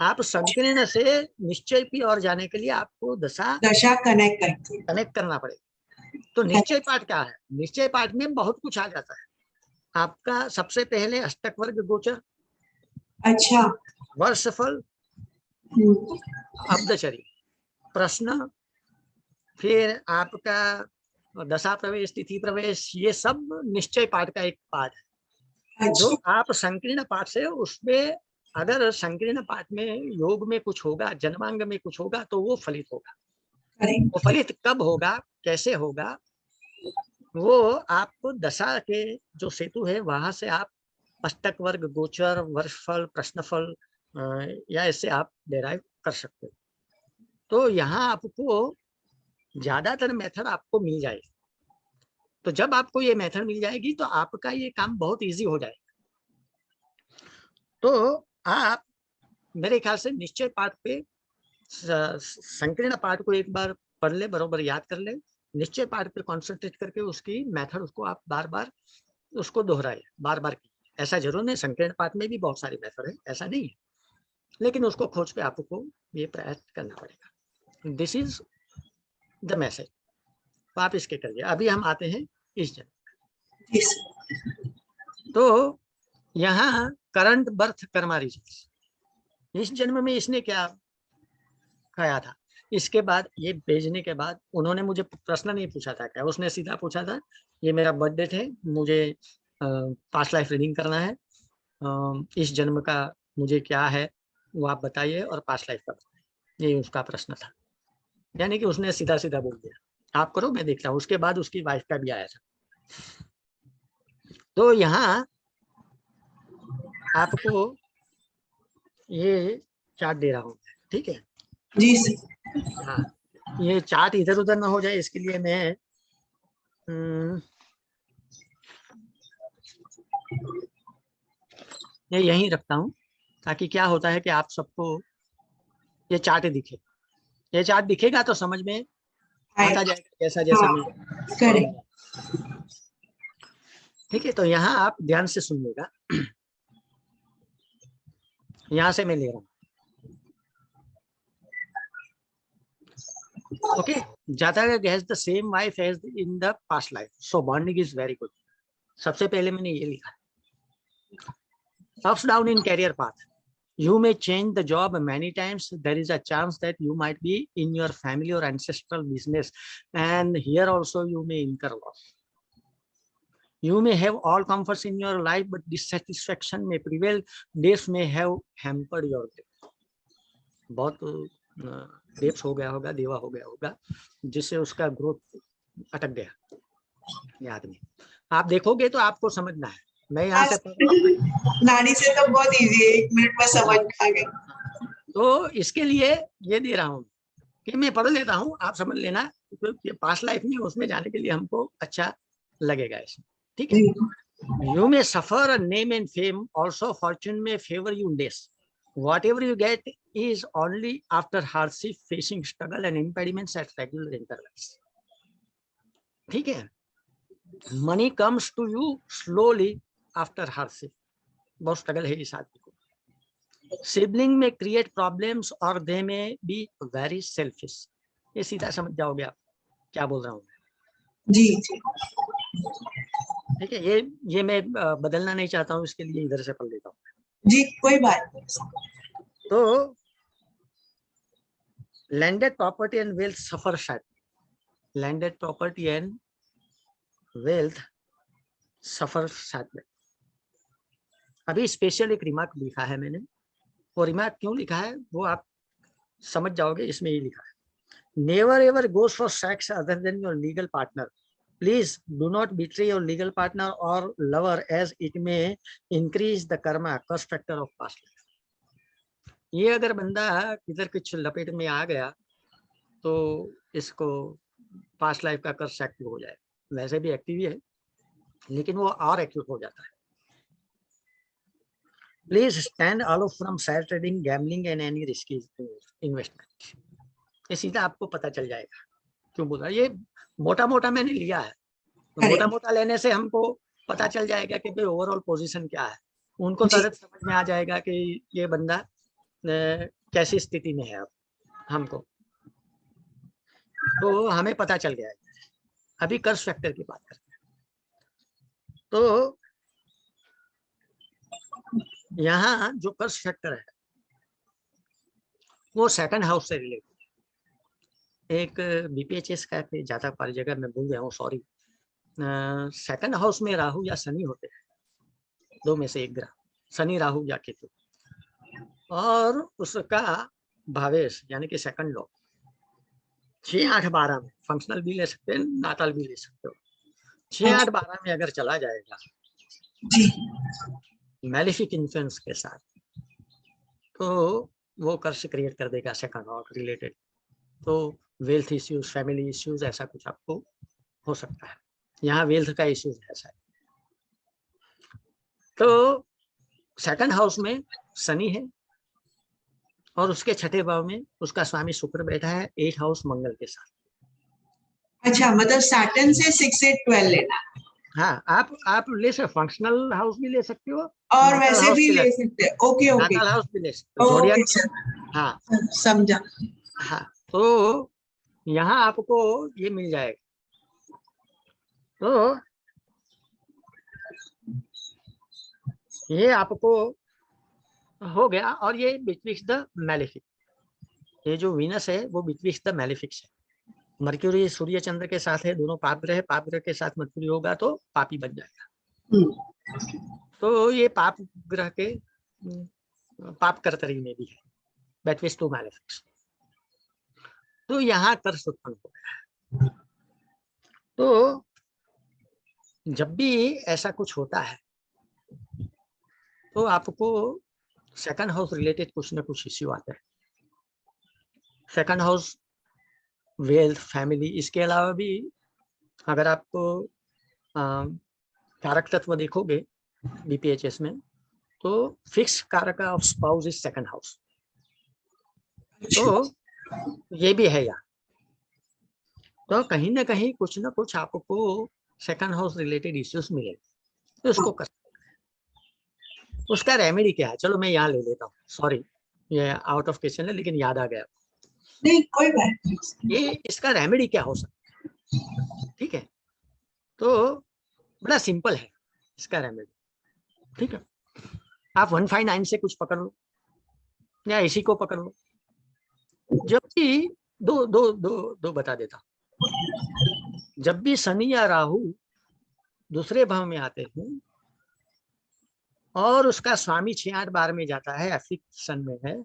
आप संकीर्ण से निश्चय की ओर जाने के लिए आपको दशा दशा कनेक्ट करती है। कनेक्ट करना पड़ेगा। तो निश्चय पाठ क्या है? निश्चय पाठ में बहुत कुछ आ जाता है आपका। सबसे पहले अष्टक वर्ग गोचर, अच्छा। वर्षफल, अब्दचरी, प्रश्न, फिर आपका दशा प्रवेश, तिथि प्रवेश, ये सब निश्चय पाठ का एक पाठ है। जो अच्छा। आप संकीर्ण पाठ से, उसमें अगर संकीर्ण पाठ में योग में कुछ होगा, जन्मांग में कुछ होगा, तो वो फलित होगा। वो करेक्ट। फलित कब होगा, कैसे होगा, वो आपको दशा के जो सेतु है वहां से आप अष्टक वर्ग गोचर, वर्षफल, प्रश्नफल या इससे आप डेराइव कर सकते हो। तो यहाँ आपको ज्यादातर मेथड आपको मिल जाएगी। तो जब आपको ये मेथड मिल जाएगी तो आपका ये काम बहुत इजी हो जाएगा। तो आप मेरे ख्याल से निश्चय पाठ पे, संकीर्ण पाठ को एक बार पढ़ ले, बरोबर याद कर ले, निश्चय पाठ पे कॉन्सेंट्रेट करके उसकी मेथड, उसको आप बार बार उसको दोहराए, बार बार की। ऐसा जरूर नहीं, संकीर्ण पाठ में भी बहुत सारी मेथड है, ऐसा नहीं है, लेकिन उसको खोज के आपको ये प्रयास करना पड़ेगा। This is the message. तो आप इसके करिए। अभी हम आते हैं इस जन्म। Yes. तो यहाँ करंट बर्थ कर्मा रिजल्ट्स, इस जन्म में इसने क्या खाया था। इसके बाद ये भेजने के बाद उन्होंने मुझे प्रश्न नहीं पूछा था क्या, उसने सीधा पूछा था ये मेरा बर्थ डेट है, मुझे पास्ट लाइफ रीडिंग करना है, इस जन्म का मुझे क्या है वो आप बताइए और पास्ट लाइफ का बताइए, ये उसका प्रश्न था। यानी कि उसने सीधा सीधा बोल दिया आप करो मैं देखता हूँ। उसके बाद उसकी वाइफ का भी आया था। तो यहाँ आपको ये चार्ट दे रहा हूँ, ठीक है जी सर। हाँ, ये चार्ट इधर उधर ना हो जाए इसके लिए मैं ये यहीं रखता हूँ, ताकि क्या होता है कि आप सबको ये चार्ट दिखे। ये चार्ट दिखेगा तो समझ में आता जाएगा जैसा जैसा मैं करेक्ट। ठीक है। तो यहाँ आप ध्यान से सुनिएगा, यहाँ से मैं ले रहा हूँ। ओके, जाता has the same wife as in the past life, so bonding is very good. सबसे पहले मैंने ये लिखा है, ups down in career path, you may change the job many times, there is a chance that you might be in your family or ancestral business, and here also you may incur loss. You may have all comforts in your life but dissatisfaction may prevail, days may have hampered your day. बहुत debts हो गया होगा, देवा हो गया होगा, जिससे उसका ग्रोथ अटक गया। ये आदमी आप देखोगे तो आपको समझना है, मैं यहाँ से नाड़ी से तो बहुत इजी है, 1 मिनट में समझ में आ गया। तो इसके लिए ये दे रहा हूँ कि मैं पढ़ लेता हूँ, आप समझ लेना, क्योंकि पास्ट लाइफ में उसमें जाने के लिए हमको अच्छा लगेगा इसमें, ठीक है। You may suffer a name and fame, also fortune may favor you in days. Whatever you get is only after hardship, facing struggle and impediments at regular intervals. ठीक है। Money comes to you slowly after hardship. बहुत struggle है इस आदमी को। Sibling may create problems or they may be very selfish. ये सीधा समझ जाओगे आप क्या बोल रहा हूँ जी जी ठीक है। ये मैं बदलना नहीं चाहता हूँ, इसके लिए इधर से पढ़ लेता हूँ जी, कोई बात नहीं। तो लैंडेड प्रॉपर्टी एंड वेल्थ सफर शायद, लैंडेड प्रॉपर्टी एंड वेल्थ सफर साथ में। अभी स्पेशल एक रिमार्क लिखा है मैंने, वो रिमार्क क्यों लिखा है वो आप समझ जाओगे। इसमें ये लिखा है, never ever goes for sex other than your legal partner, please do not betray your legal partner और लवर एज इट में increase the karma curse factor of past life. ये अगर बंदा इधर कुछ लपेट में आ गया तो इसको पास्ट लाइफ का कर्स एक्टिव हो जाए। वैसे भी एक्टिव ही है लेकिन वो और एक्टिव हो जाता है। Please stand all from share trading, gambling and any risky investment. ये सीधा आपको पता चल जाएगा क्यों बोल रहा है। ये मोटा मोटा मैंने लिया है, तो मोटा मोटा लेने से हमको पता चल जाएगा कि भाई ओवरऑल पोजीशन क्या है। उनको तुरंत समझ में आ जाएगा कि ये बंदा कैसी स्थिति में है अब हमको, तो हमें पता चल गया है। अभी कर्स फैक्टर की बात करते हैं। तो यहाँ जो कर्स फैक्टर है वो सेकंड हाउस से रिलेटेड, एक बीपीएचएस का ज्यादा पारी जगह मैं भूल गया हूँ, सॉरी। सेकंड हाउस में राहु या शनि होते हैं, दो में से एक ग्रह, शनि राहु या केतु, और उसका भावेश यानी कि सेकंड लॉ 6, 8, 12 में फंक्शनल भी ले सकते हैं, नाटल भी ले सकते हो। 6, 8, 12 में अगर चला जाएगा मैलिफिक इन्फ्लुएंस के साथ तो वो कर्स क्रिएट कर देगा सेकंड हाउस रिलेटेड। तो वेल्थ इश्यूज, फैमिली इश्यूज, ऐसा कुछ आपको हो सकता है। यहाँ वेल्थ का इश्यूज ऐसा है। तो सेकंड हाउस में शनि है और उसके छठे भाव में उसका स्वामी शुक्र बैठा है 8 हाउस मंगल के साथ। अच्छा, मतलब सैटर्न से 6, 8, 12 लेना। हाँ, आप ले सकते, फंक्शनल हाउस भी ले सकते हो और वैसे भी ले सकते हैं। ओके ओके, नाटल हाउस भी ले सकते हो, हाँ समझा। हाँ, तो यहाँ आपको ये मिल जाएगा। तो ये आपको हो गया। और ये बिटवीक्स द मैलेफिक, ये जो वीनस है वो बिटवीक्स द मैलेफिक्स है। मर्क्यूरी सूर्य चंद्र के साथ है, दोनों पाप ग्रह, पाप ग्रह के साथ मर्क्यूरी होगा तो पापी बन जाएगा। तो ये पाप ग्रह के पाप कर्तरी में भी है, बिटवीक्स टू मैलेफिक्स। तो यहाँ कर्ष उत्पन्न हो गया। तो जब भी ऐसा कुछ होता है तो आपको सेकंड हाउस रिलेटेड कुछ ना कुछ इश्यू आते हैं। सेकंड हाउस, वेल्थ, फैमिली, इसके अलावा भी अगर आपको कारक तत्व देखोगे बीपीएचएस में तो फिक्स कारक of spouse is second house. तो ये भी है यहाँ। तो कहीं ना कहीं कुछ ना कुछ आपको सेकंड हाउस रिलेटेड इश्यूज मिलेंगे, तो उसको कर, उसका रेमेडी क्या है? चलो मैं यहाँ ले लेता हूँ, सॉरी ये आउट ऑफ क्वेश्चन है लेकिन याद आ गया। नहीं कोई बात नहीं। ये इसका रेमेडी क्या हो सकता है? ठीक है, तो बड़ा सिंपल है इसका रेमेडी। ठीक है, आप 159 से कुछ पकड़ लो या इसी को पकड़ लो। जब भी दो दो दो दो बता देता हूँ, जब भी शनि या राहु दूसरे भाव में आते हैं और उसका स्वामी 6-8 बार में जाता है, अफिक्शन में है,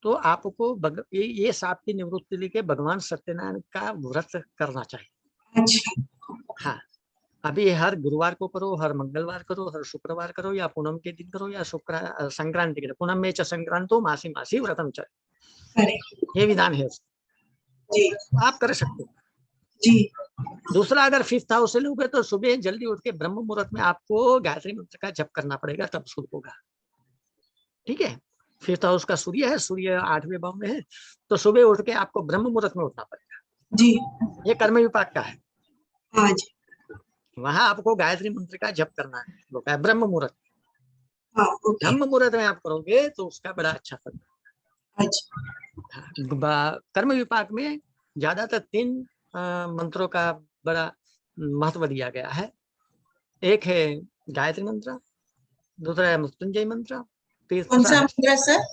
तो आपको ये साप की निवृत्ति लेके भगवान सत्यनारायण का व्रत करना चाहिए। अच्छा। हाँ, अभी हर गुरुवार को करो, हर मंगलवार करो, हर शुक्रवार करो, या पूनम के दिन करो, या संक्रांति के दिन। पूनम में च संक्रांतो मासी मासी व्रतम च, ये विधान है उसका, जी आप कर सकते हो। जी। दूसरा, अगर फिफ्थ हाउस से लोगे तो सुबह जल्दी उठ के ब्रह्म मुहूर्त में आपको गायत्री मंत्र का जप करना पड़ेगा, तब शुभ होगा। ठीक है, फिफ्थ हाउस का सूर्य है, सूर्य 8वें भाव में है, तो सुबह उठ के आपको ब्रह्म मुहूर्त में उठना पड़ेगा जी। ये कर्म विपाक का है। हाँ जी। वहां आपको गायत्री मंत्र का जप करना है ब्रह्म मुहूर्त। हाँ ओके। ब्रह्म मुहूर्त में आप करोगे तो उसका बड़ा अच्छा फल। अच्छा। कर्म विपाक में ज्यादातर 3 मंत्रों का बड़ा महत्व दिया गया है। एक है गायत्री मंत्र, दूसरा है मृत्युंजय मंत्र, कौन तीसरा सा है मंत्र सर?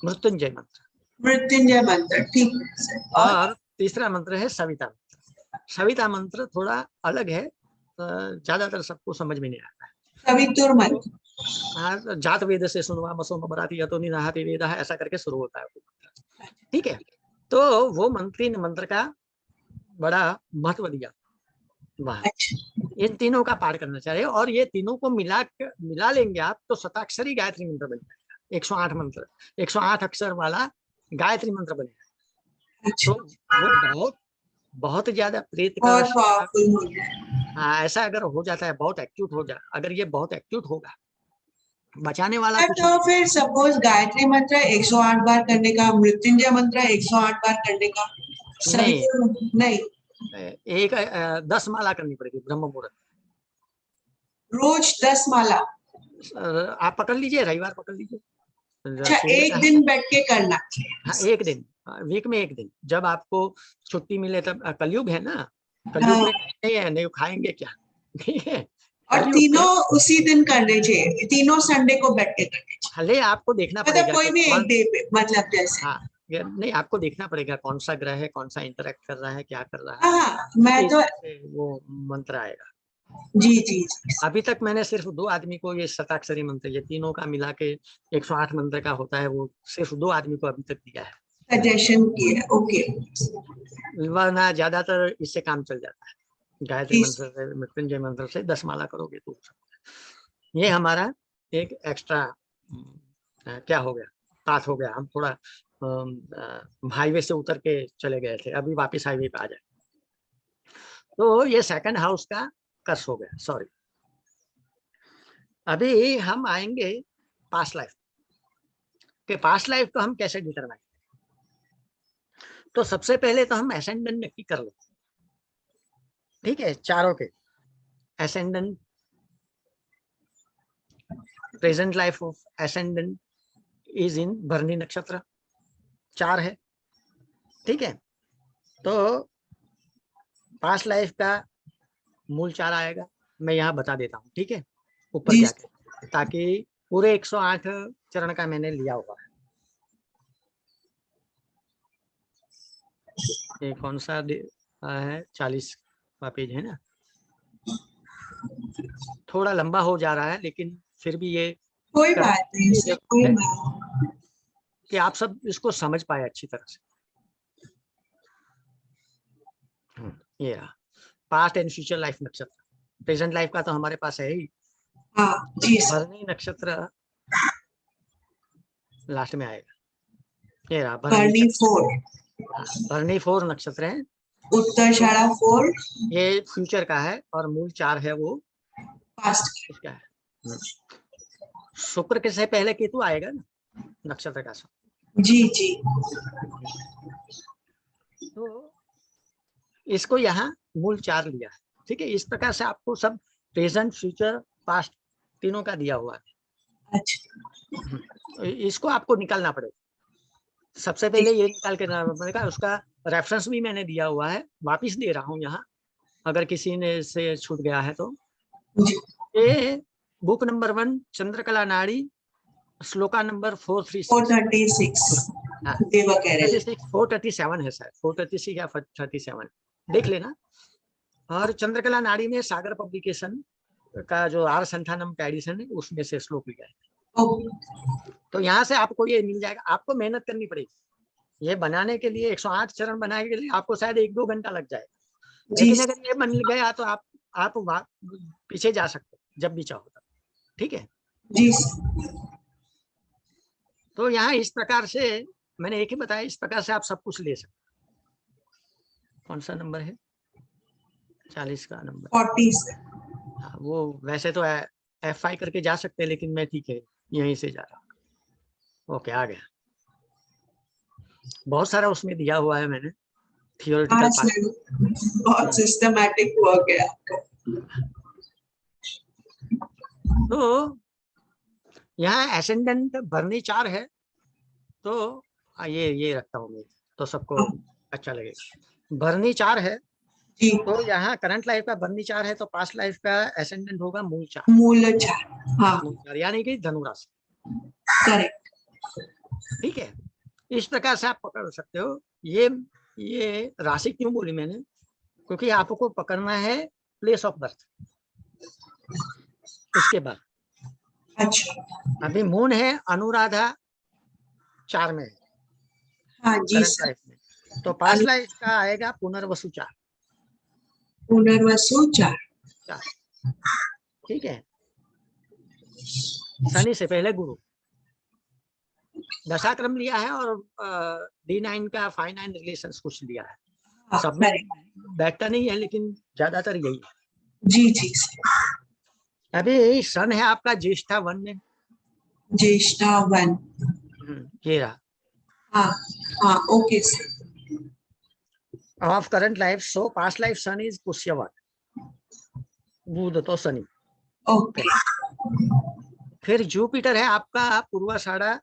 मृत्युंजय मंत्र, मृत्युंजय मंत्र, ठीक है सर। और तीसरा मंत्र है सविता मंत्र। सविता मंत्र थोड़ा अलग है, ज्यादातर सबको समझ में नहीं आता है। सवितुर मंत्र। हाँ, जात वेद से सुनवा मसो मराठी या तो निराहति वेद है, ऐसा करके शुरू होता है वो मंत्र। ठीक है, तो वो मंत्र का बड़ा महत्व दिया वहां। अच्छा। इन तीनों का पाठ करना चाहिए, और ये तीनों को मिला लेंगे आप तो शताक्षरी गायत्री मंत्र बन जाएगा। 108 मंत्र, 108 अक्षर वाला गायत्री मंत्र बनेगा। अच्छा। तो वो बहुत ज्यादा प्रेत का बहुत पावरफुल हो जाए। हाँ, ऐसा अगर हो जाता है, बहुत एक्यूट हो जाए, अगर ये बहुत एक्यूट होगा, बचाने वाला कुछ तो नहीं। फिर सपोज गायत्री मंत्र 108 बार करने का, मृत्युंजय मंत्र 108 बार करने का, नहीं, सवितुर नहीं, एक 10 माला करनी पड़ेगी ब्रह्म मुहूर्त। रोज 10 माला? आप पकड़ लीजिए, रविवार पकड़ लीजिए, अच्छा, सूर्य एक का दिन है। बैठ के करना। हाँ, एक दिन, वीक में एक दिन, जब आपको छुट्टी मिले तब। कलयुग है ना, कलयुग हाँ। में नहीं है, नहीं खाएंगे क्या? ठीक है, और कलयुग में तीनों उसी दिन करने चाहिए, तीनों संडे को बैठ के करने चाहिए, भले आपको देखना मतलब पड़ेगा कोई कि भी एक कौन। डे पे, मतलब जैसे। हाँ, नहीं, आपको देखना पड़ेगा कौन सा ग्रह है, कौन सा इंटरेक्ट कर रहा है, क्या कर रहा है, हाँ हाँ, मैं उसी तो हिसाब से वो मंत्र आएगा। जी जी जी। अभी तक मैंने सिर्फ 2 आदमी को ये शताक्षरी मंत्र, ये तीनों का मिला के 108 मंत्र का होता है, वो सिर्फ 2 आदमी को अभी तक दिया है, सजेशन किया, ओके। वरना ज्यादातर इससे काम चल जाता है। गायत्री जी मंत्र से, मृत्युंजय मंत्र से 10 माला करोगे तो ये हमारा एक एक्स्ट्रा क्या हो गया, पाथ हो गया। हम थोड़ा हाईवे से उतर के चले गए थे, अभी वापस हाईवे पे आ जाए। तो ये सेकंड हाउस का कर्स हो गया, सॉरी। अभी हम आएंगे पास्ट लाइफ के। पास्ट लाइफ को हम कैसे डिटरमाइन? तो सबसे पहले तो हम एसेंडेंट नक्की कर लो। ठीक है, चारों के ascendant, present life of ascendant is in भरनी नक्षत्र, 4 है। ठीक है, तो पास्ट लाइफ का मूल 4 आएगा, मैं यहाँ बता देता हूँ। ठीक है, ऊपर जी। जाके, ताकि पूरे 108 चरण का मैंने लिया हुआ है। ये कौन सा है? 40वां पेज है ना। थोड़ा लंबा हो जा रहा है, लेकिन फिर भी ये कोई बात नहीं, इसमें कोई कि आप सब इसको समझ पाए अच्छी तरह से। ये रहा पास्ट एंड फ्यूचर लाइफ नक्षत्र। प्रेजेंट लाइफ का तो हमारे पास है ही। हाँ जी। भरणी नक्षत्र लास्ट में आएगा। ये रहा भरणी 4, भरणी 4 नक्षत्र है। उत्तराषाढ़ा 4, ये फ्यूचर का है और मूल 4 है वो पास्ट इसका है। शुक्र के से पहले केतु आएगा ना नक्षत्र का सब। जी जी। तो इसको यहाँ मूल 4 लिया है। ठीक है, इस प्रकार से आपको सब प्रेजेंट फ्यूचर पास्ट तीनों का दिया हुआ है। अच्छा। इसको आपको निकालना पड़ेगा। सबसे पहले ये निकाल के लाना पड़ेगा। उसका रेफरेंस भी मैंने दिया हुआ है, वापिस दे रहा हूँ यहाँ, अगर किसी ने से छूट गया है तो। ये बुक नंबर 1 चंद्रकला नाड़ी, श्लोका नंबर 436 437 है सर, 436 या 37 देख लेना। और चंद्रकला नाड़ी में सागर पब्लिकेशन का जो आर संथानम एडिशन है उसमें से श्लोक लिया है। तो यहाँ से आपको ये मिल जाएगा। आपको मेहनत करनी पड़ेगी ये बनाने के लिए। 108 चरण बनाने के लिए आपको शायद 1-2 घंटा लग जाएगा, लेकिन अगर ये बन गया तो आप पीछे जा सकते जब भी चाहो तब। ठीक है जी। तो यहाँ इस प्रकार से मैंने एक ही बताया, इस प्रकार से आप सब कुछ ले सकते। कौन सा नंबर है? 40 का नंबर 40। हाँ, वो वैसे तो F5 करके जा सकते हैं, लेकिन मैं ठीक है यहीं से जा रहा हूँ। ओके, आ गया। बहुत सारा उसमें दिया हुआ है मैंने थियोरेटिकल पार्ट। बहुत सिस्टमैटिक वर्क है आपका। तो यहाँ एसेंडेंट भरनी 4 है, तो ये रखता हूँ मैं, तो सबको अच्छा लगेगा। भरनी 4 है तो यहाँ करंट लाइफ का भरनी 4 है, तो पास्ट लाइफ का एसेंडेंट होगा मूल 4। मूल 4, हाँ, मूल 4 यानी कि धनु राशि। करेक्ट। ठीक है, इस प्रकार से आप पकड़ सकते हो। ये राशि क्यों बोली मैंने? क्योंकि आपको पकड़ना है प्लेस ऑफ बर्थ। इसके बाद अच्छा, अभी मून है अनुराधा 4 में है, हाँ जी करंट लाइफ में। तो पास्ट लाइफ का आएगा पुनर्वसु 4। पुनर्वसु 4। ठीक है, शनि से पहले गुरु दशाक्रम लिया है, और D9 का 5-9 रिलेशन कुछ लिया है। सब में बैठता नहीं है, लेकिन ज्यादातर यही है। जी जी। अभी सन है आपका ज्येष्ठा 1 में। ज्येष्ठा 1 ये रहा। हाँ हाँ, okay sir. Of current life, so past life sun is पुष्यवत, बुध तो शनि। ओके। फिर जुपिटर है आपका पूर्वाषाढ़ा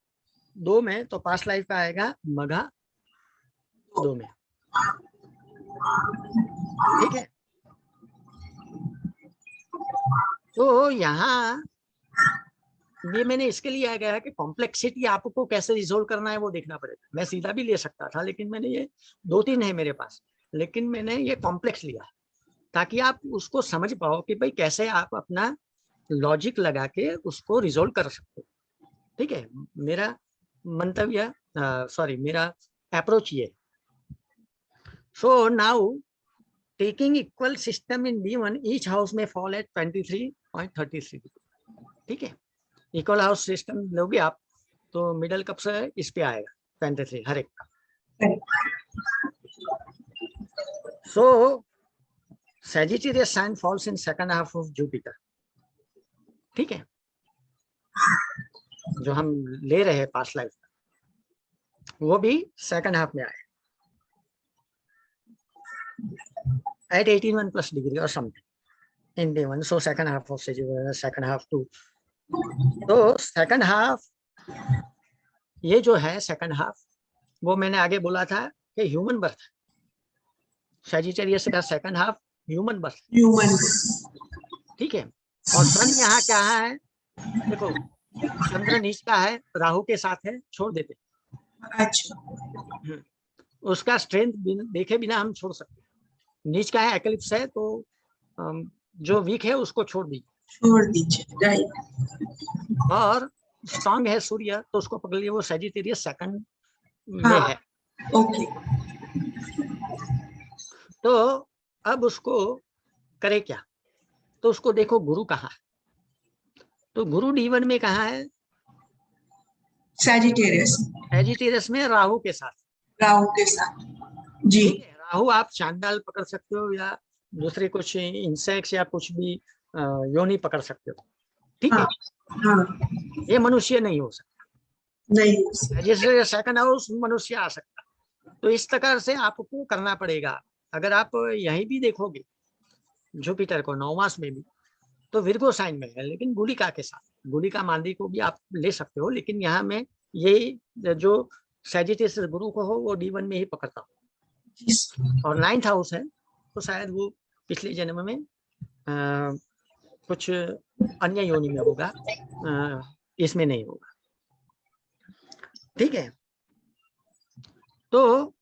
2 में, तो पास्ट लाइफ का आएगा मघा 2 में। ठीक है, तो यहाँ ये मैंने इसके लिए आ गया है कि कॉम्प्लेक्सिटी आपको कैसे रिजोल्व करना है वो देखना पड़ेगा। मैं सीधा भी ले सकता था, लेकिन मैंने ये 2-3 है मेरे पास, लेकिन मैंने ये कॉम्प्लेक्स लिया ताकि आप उसको समझ पाओ कि भाई कैसे आप अपना लॉजिक लगा के उसको रिजोल्व कर सकते हो। ठीक है, मेरा मंतव्य मेरा अप्रोच ये। So now taking equal system in D1 each house में फॉल एट 23.33। ठीक है, इक्वल हाउस सिस्टम लोगे आप तो मिडल कप से इस पे आएगा 23 हर एक का। सो Sagittarius sign falls in second half of Jupiter। ठीक है, जो हम ले रहे हैं पास्ट लाइफ वो भी सेकंड हाफ में आए at 81+ डिग्री और something in D1। So second half of second half 2। तो सेकंड हाफ ये जो है सेकंड हाफ, वो मैंने आगे बोला था कि ह्यूमन बर्थ। सैजिटेरियस का second half human birth. Human. ठीक है, और सन यहाँ क्या है देखो, चंद्र नीच का है, राहु के साथ है, छोड़ देते। अच्छा, उसका स्ट्रेंथ देखे बिना हम छोड़ सकते। नीच का है, एक्लिप्स है, तो जो वीक है उसको छोड़ दीजिए। छोड़ दीजिए, राइट। और स्ट्रांग है सूर्य, तो उसको पकड़ लिए, वो सजिटेरियस सेकंड में हाँ, है। ओके। तो अब उसको करे क्या? तो उसको देखो गुरु कहाँ है। तो गुरु D1 में कहाँ है? सैजिटेरियस, सजिटेरियस में राहु के साथ। राहु के साथ, जी। ठीक है, राहु आप चांडाल पकड़ सकते हो या दूसरे कुछ इंसेक्ट्स या कुछ भी योनि पकड़ सकते हो। ठीक हाँ, है, हाँ, ये मनुष्य नहीं हो सकता। नहीं। जैसे सेकंड हाउस मनुष्य आ सकता। तो इस प्रकार से आपको करना पड़ेगा। अगर आप यहीं भी देखोगे जुपिटर को 9 मास में भी, तो विर्गो साइन में है, लेकिन गुलिका के साथ। गुलिका मांदी को भी आप ले सकते हो, लेकिन यहाँ में ये जो सैजिटेरियस गुरु को हो वो D1 में ही पकड़ता हो। और 9th हाउस है, तो शायद वो पिछले जन्म में कुछ अन्य योनि में होगा, इसमें नहीं होगा। ठीक है, तो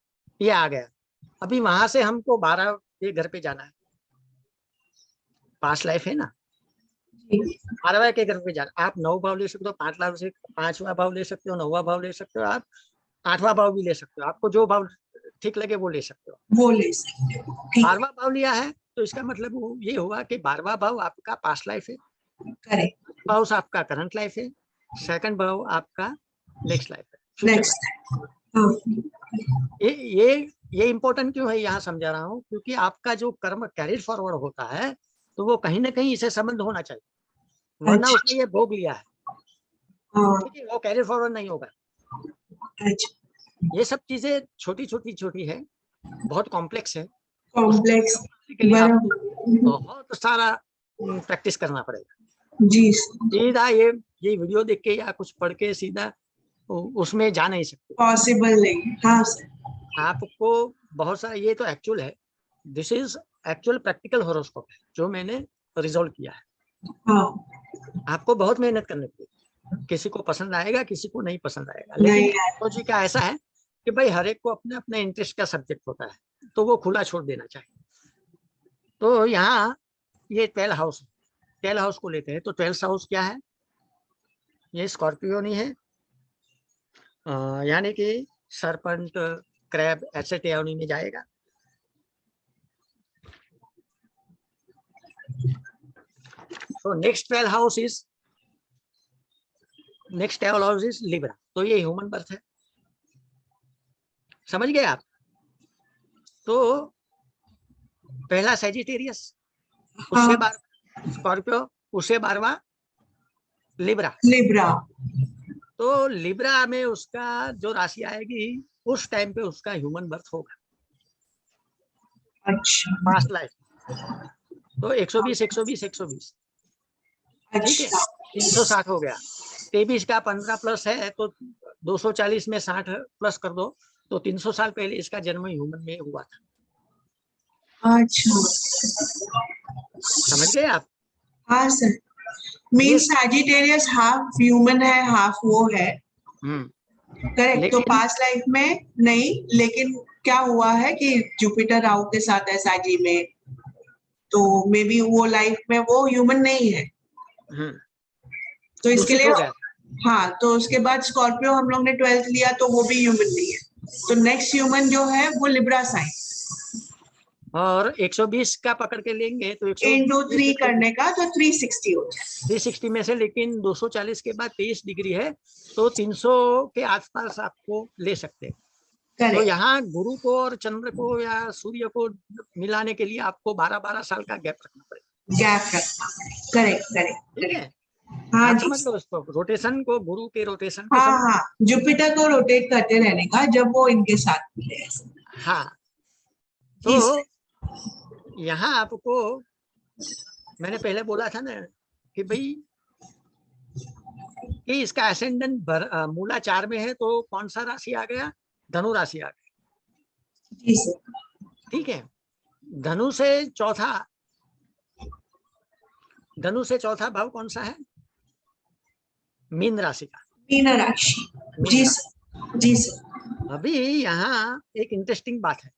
ये आ गया। अभी वहां से हमको 12 के घर पे जाना है। पास्ट लाइफ है ना, 12 के घर पे जाना। आप 9 भाव ले सकते हो, 5वां भाव ले सकते हो, 9वां भाव ले सकते हो, आप 8वां भाव भी ले सकते हो। आपको जो भाव ठीक लगे वो ले सकते हो। वो ले सकते हो, ठीक। 12वां भाव लिया है तो इसका मतलब ये हुआ कि 12वां भाव आपका पास्ट लाइफ है, करेक्ट, भाव आपका करंट लाइफ है, सेकंड भाव आपका नेक्स्ट लाइफ है, फ्यूचर नेक्स्ट। लाइफ। ये इम्पोर्टेंट क्यों है यहाँ समझा रहा हूँ, क्योंकि आपका जो कर्म कैरिड फॉरवर्ड होता है तो वो कहीं ना कहीं इसे संबंध होना चाहिए, वरना अच्छा, उसने ये भोग लिया है, हाँ, ठीक है, वो कैरिड फॉरवर्ड नहीं होगा। अच्छा, ये सब चीजें छोटी छोटी है, बहुत कॉम्प्लेक्स है। कॉम्प्लेक्स, उसके लिए आपको बराबर, बहुत सारा प्रैक्टिस करना पड़ेगा। जी। सीधा ये वीडियो देख के या कुछ पढ़ के सीधा उसमें जा नहीं सकते। पॉसिबल नहीं, हाँ सर। आपको बहुत सारा, ये तो एक्चुअल है, this is actual practical horoscope है जो मैंने रिजॉल्व किया है। हाँ, आपको बहुत मेहनत करनी पड़ेगी, किसी को पसंद आएगा, किसी को नहीं पसंद आएगा, लेकिन नहीं आया, एस्ट्रोलॉजी का ऐसा है कि भाई हर एक को अपने अपने इंटरेस्ट का सब्जेक्ट होता है, तो वो खुला छोड़ देना चाहिए। तो यहाँ ये 12 हाउस, 12 हाउस को लेते हैं। तो 12 हाउस क्या है? ये स्कॉर्पियो नहीं है, यानी कि सरपंट, क्रैब, एटसेट्रा में जाएगा। तो नेक्स्ट 12 हाउस इज लिब्रा। तो ये ह्यूमन बर्थ है, समझ गए आप? तो पहला सैजिटेरियस, उससे हाँ, 12 स्कॉर्पियो, उससे 12वां लिब्रा। लिब्रा, तो लिब्रा में उसका जो राशि आएगी उस टाइम पे उसका ह्यूमन बर्थ होगा, अच्छा, पास्ट लाइफ। तो 120 120 120, ठीक है, अच्छा, 360 हो गया। 23 का 15 प्लस है तो 240 में 60 प्लस कर दो, तो 300 साल पहले इसका जन्म ह्यूमन में हुआ था। अच्छा, समझ गए आप? हाँ सर। ये मीन्स सैजिटेरियस हाफ ह्यूमन है, हाफ वो है, करेक्ट। तो लेकिन पास्ट लाइफ में नहीं, लेकिन क्या हुआ है कि जुपिटर राहु के साथ है साजी में, तो मे बी वो लाइफ में वो ह्यूमन नहीं है, तो इसके दूषित लिए। हो गया। हाँ, तो उसके बाद स्कॉर्पियो हम लोग ने 12th लिया, तो वो भी ह्यूमन नहीं है। तो नेक्स्ट ह्यूमन जो है वो लिब्रा साइन, और 120 का पकड़ के लेंगे तो इंटू 120 3 करने का तो 360 हो जाए। 360 में से, लेकिन 240 के बाद 23 डिग्री है, तो 300 के आसपास आपको ले सकते हैं। तो करेक्ट, यहाँ गुरु को और चंद्र को या सूर्य को मिलाने के लिए आपको 12-12 साल का गैप रखना पड़ेगा। गैप रखना, करेक्ट, करेक्ट, ठीक है, करेक्ट, हाँ आप जी। समझ लो इसको, रोटेशन को, गुरु के रोटेशन को हाँ, समझ। हाँ, जुपिटर को रोटेट करते रहने का जब वो इनके साथ मिले। हाँ, तो जी, यहाँ आपको मैंने पहले बोला था ना कि भाई कि इसका असेंडेंट मूला 4 में है, तो कौन सा राशि आ गया? धनु राशि आ गया। जी सर। ठीक है, धनु से चौथा, धनु से चौथा भाव कौन सा है? मीन राशि का। मीन राशि, मीन जी राशि। सर, जी सर। अभी यहाँ एक इंटरेस्टिंग बात है,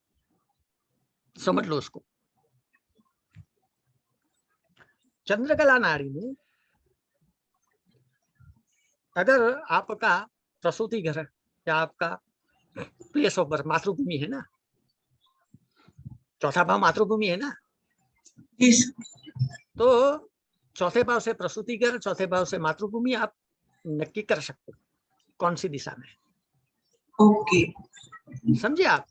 समझ लो उसको। चंद्रकला नाड़ी में अगर आपका प्रसूति घर या आपका प्लेस ऑफ बर्थ मातृभूमि है ना, चौथा भाव मातृभूमि है ना, जी सर। तो चौथे भाव से प्रसूति घर, चौथे भाव से मातृभूमि आप नक्की कर सकते हो कौन सी दिशा में। ओके, समझे आप?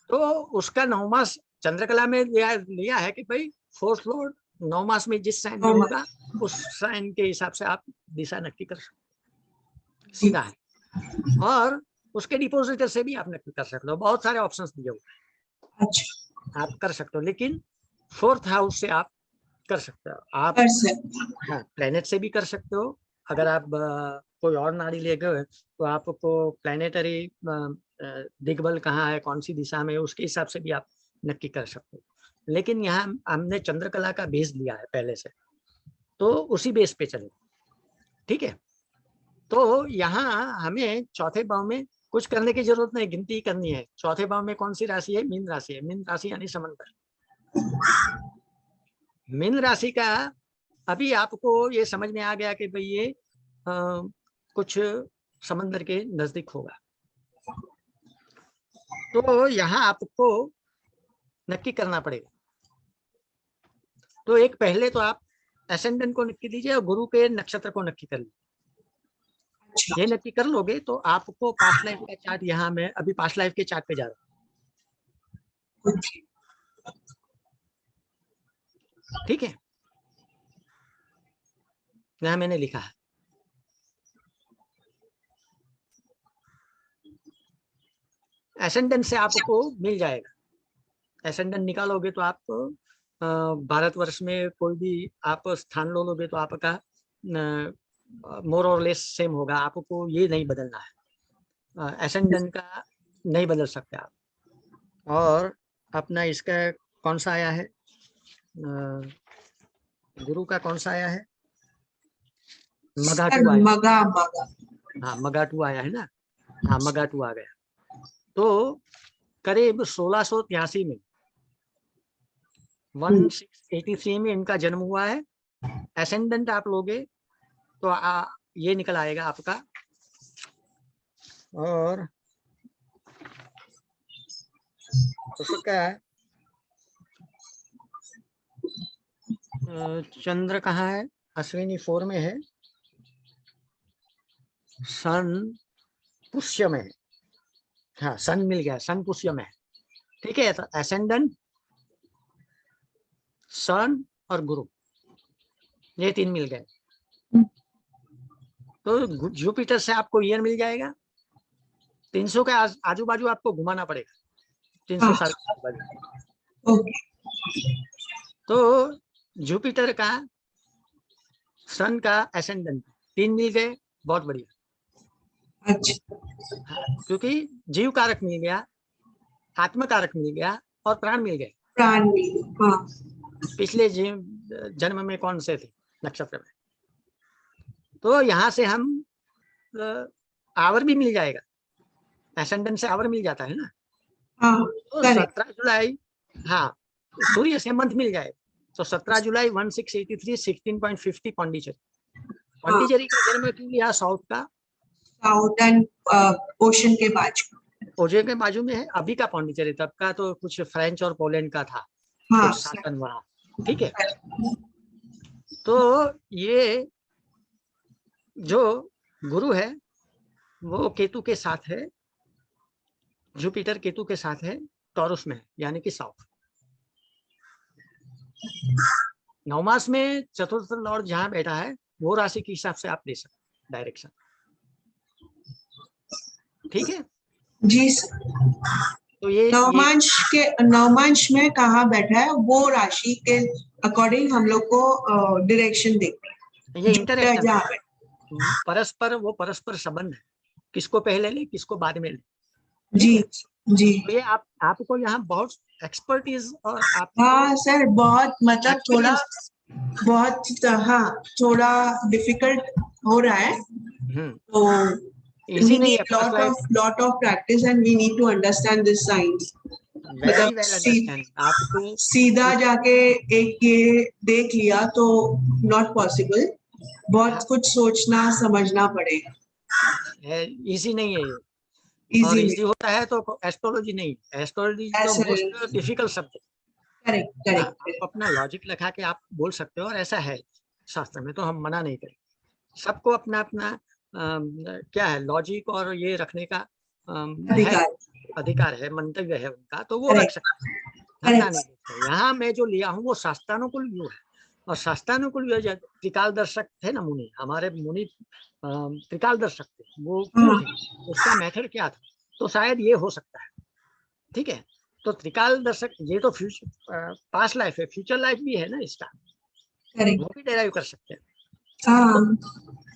तो उसका 9 मास चंद्रकला में लिया है कि भाई फोर्थ लॉर्ड 9 मास में जिस साइन में होगा उस साइन के हिसाब से आप दिशा नक्की कर सकते, सीधा है। और उसके डिपोजिटर से भी आप नक्की कर सकते हो, बहुत सारे ऑप्शंस दिए हुए हैं। अच्छा, आप कर सकते हो, लेकिन 4th हाउस से आप कर सकते हो। आप हाँ प्लेनेट से भी कर सकते हो। अगर आप कोई और नाड़ी ले गए तो आपको प्लेनेटरी दिग्बल कहाँ है, कौन सी दिशा में, उसके हिसाब से भी आप नक्की कर सकते हो। लेकिन यहाँ हमने चंद्रकला का बेस लिया है पहले से, तो उसी बेस पे चले, ठीक है। तो यहाँ हमें चौथे भाव में कुछ करने की जरूरत नहीं, गिनती करनी है। चौथे भाव में कौन सी राशि है? मीन राशि है। मीन राशि यानी समंदर। मीन राशि का अभी आपको ये समझ में आ गया कि भाई ये कुछ समंदर के नजदीक होगा। तो यहाँ आपको नक्की करना पड़ेगा। तो एक पहले तो आप एसेंडेंट को नक्की दीजिए और गुरु के नक्षत्र को नक्की कर लीजिए। ये नक्की कर लोगे तो आपको पास्ट लाइफ का चार्ट, यहाँ मैं अभी पास्ट लाइफ के चार्ट पे जा रहा हूँ, ठीक है। यहाँ मैंने लिखा है एसेंडेंट से आपको मिल जाएगा। एसेंडेंट निकालोगे तो आप भारतवर्ष में कोई भी आप स्थान लो लोगे तो आपका मोर और लेस सेम होगा। आपको ये नहीं बदलना है, एसेंडेंट का नहीं बदल सकते आप। और अपना इसका कौन सा आया है, गुरु का कौन सा आया है? मगाटू आया। मगा मगा, हाँ मगाटू आया है ना, हाँ मगाटू आ गया। तो करीब 1683 में 1683 में इनका जन्म हुआ है। एसेंडेंट आप लोगे तो ये निकल आएगा आपका। और उसका चंद्र कहाँ है? अश्विनी 4 में है, सन पुष्य में है। हाँ सन मिल गया, सन पुष्य में है, ठीक है। तो एसेंडेंट, सन और गुरु, ये 3 मिल गए। तो जुपिटर से आपको ईयर मिल जाएगा। 300 के आजू बाजू आपको घुमाना पड़ेगा, 300 साल के आजू बाजू। तो जुपिटर का, सन का, एसेंडेंट 3 मिल गए, बहुत बढ़िया। अच्छा, क्योंकि जीव कारक मिल गया, आत्म कारक मिल गया और प्राण मिल गए। प्राण भी, हाँ। पिछले जन्म में कौन से थे नक्षत्र में। तो यहाँ से हम आवर भी मिल जाएगा, एसेंडेंट से आवर मिल जाता है ना। हाँ, तो 17 जुलाई, हाँ सूर्य से मंथ मिल जाएगा। तो 17 जुलाई 1683 16.50 पांडिचेरी। पांडिचेरी का जन्म क्यों लिया? साउथ का, साउदर्न ओशन के बाजू, ओशन के बाजू में है। अभी का पांडिचेरी, तब का तो कुछ फ्रेंच और पोलैंड का था, हाँ, कुछ शासन वहाँ, ठीक है। तो ये जो गुरु है वो केतु के साथ है, जुपिटर केतु के साथ है, टॉरस में है, यानी कि साउथ। 9 मास में चतुर्थ लॉर्ड जहां बैठा है वो राशि के हिसाब से आप दे सकते डायरेक्शन, ठीक है जी। तो ये नवमांश में कहाँ बैठा है वो राशि के अकॉर्डिंग हम लोग को डायरेक्शन देखते हैं। ये इंटरेक्शन परस्पर, वो परस्पर संबंध है, किसको पहले ले किसको बाद में ले, जी जी। तो ये आपको यहाँ बहुत एक्सपर्टीज और आप, हाँ सर, बहुत मतलब थोड़ा बहुत, हाँ थोड़ा डिफिकल्ट हो रहा है, तो इजी we नहीं need है, lot of practice and we need to understand this science. Very मतलब वेल अंडरस्टैंड आपको सीधा जाके एक ये देख लिया तो नॉट पॉसिबल, बहुत कुछ सोचना समझना पड़ेगा, इजी नहीं है ये। और इजी इजी नहीं, होता है तो एस्ट्रोलॉजी नहीं, एस्ट्रोलॉजी तो ऐसे मोस्ट डिफिकल्ट सब्जेक्ट। करेक्ट हाँ, आप करेक्ट अपना लॉजिक लगा के आप बोल सकते हो, और ऐसा है शास्त्र में, तो हम मना नहीं करेंगे। सबको अपना अपना क्या है, लॉजिक और ये रखने का है, अधिकार, अधिकार है, मंतव्य है उनका, तो वो रख करेक्ट सकते हैं, हम ना नहीं करेक्ट, देखते। यहाँ मैं जो लिया हूँ वो शास्त्रानुकूल व्यू है, और शास्त्रानुकूल व्यू त्रिकाल दर्शक थे ना मुनि, हमारे मुनि त्रिकाल दर्शक थे, वो क्यों थे, उसका मेथड क्या था, तो शायद ये हो सकता है। ठीक है, तो त्रिकाल दर्शक ये तो फ्यूचर पास्ट लाइफ है, फ्यूचर लाइफ भी है ना इसका, वो भी डेराइव कर सकते हैं। तो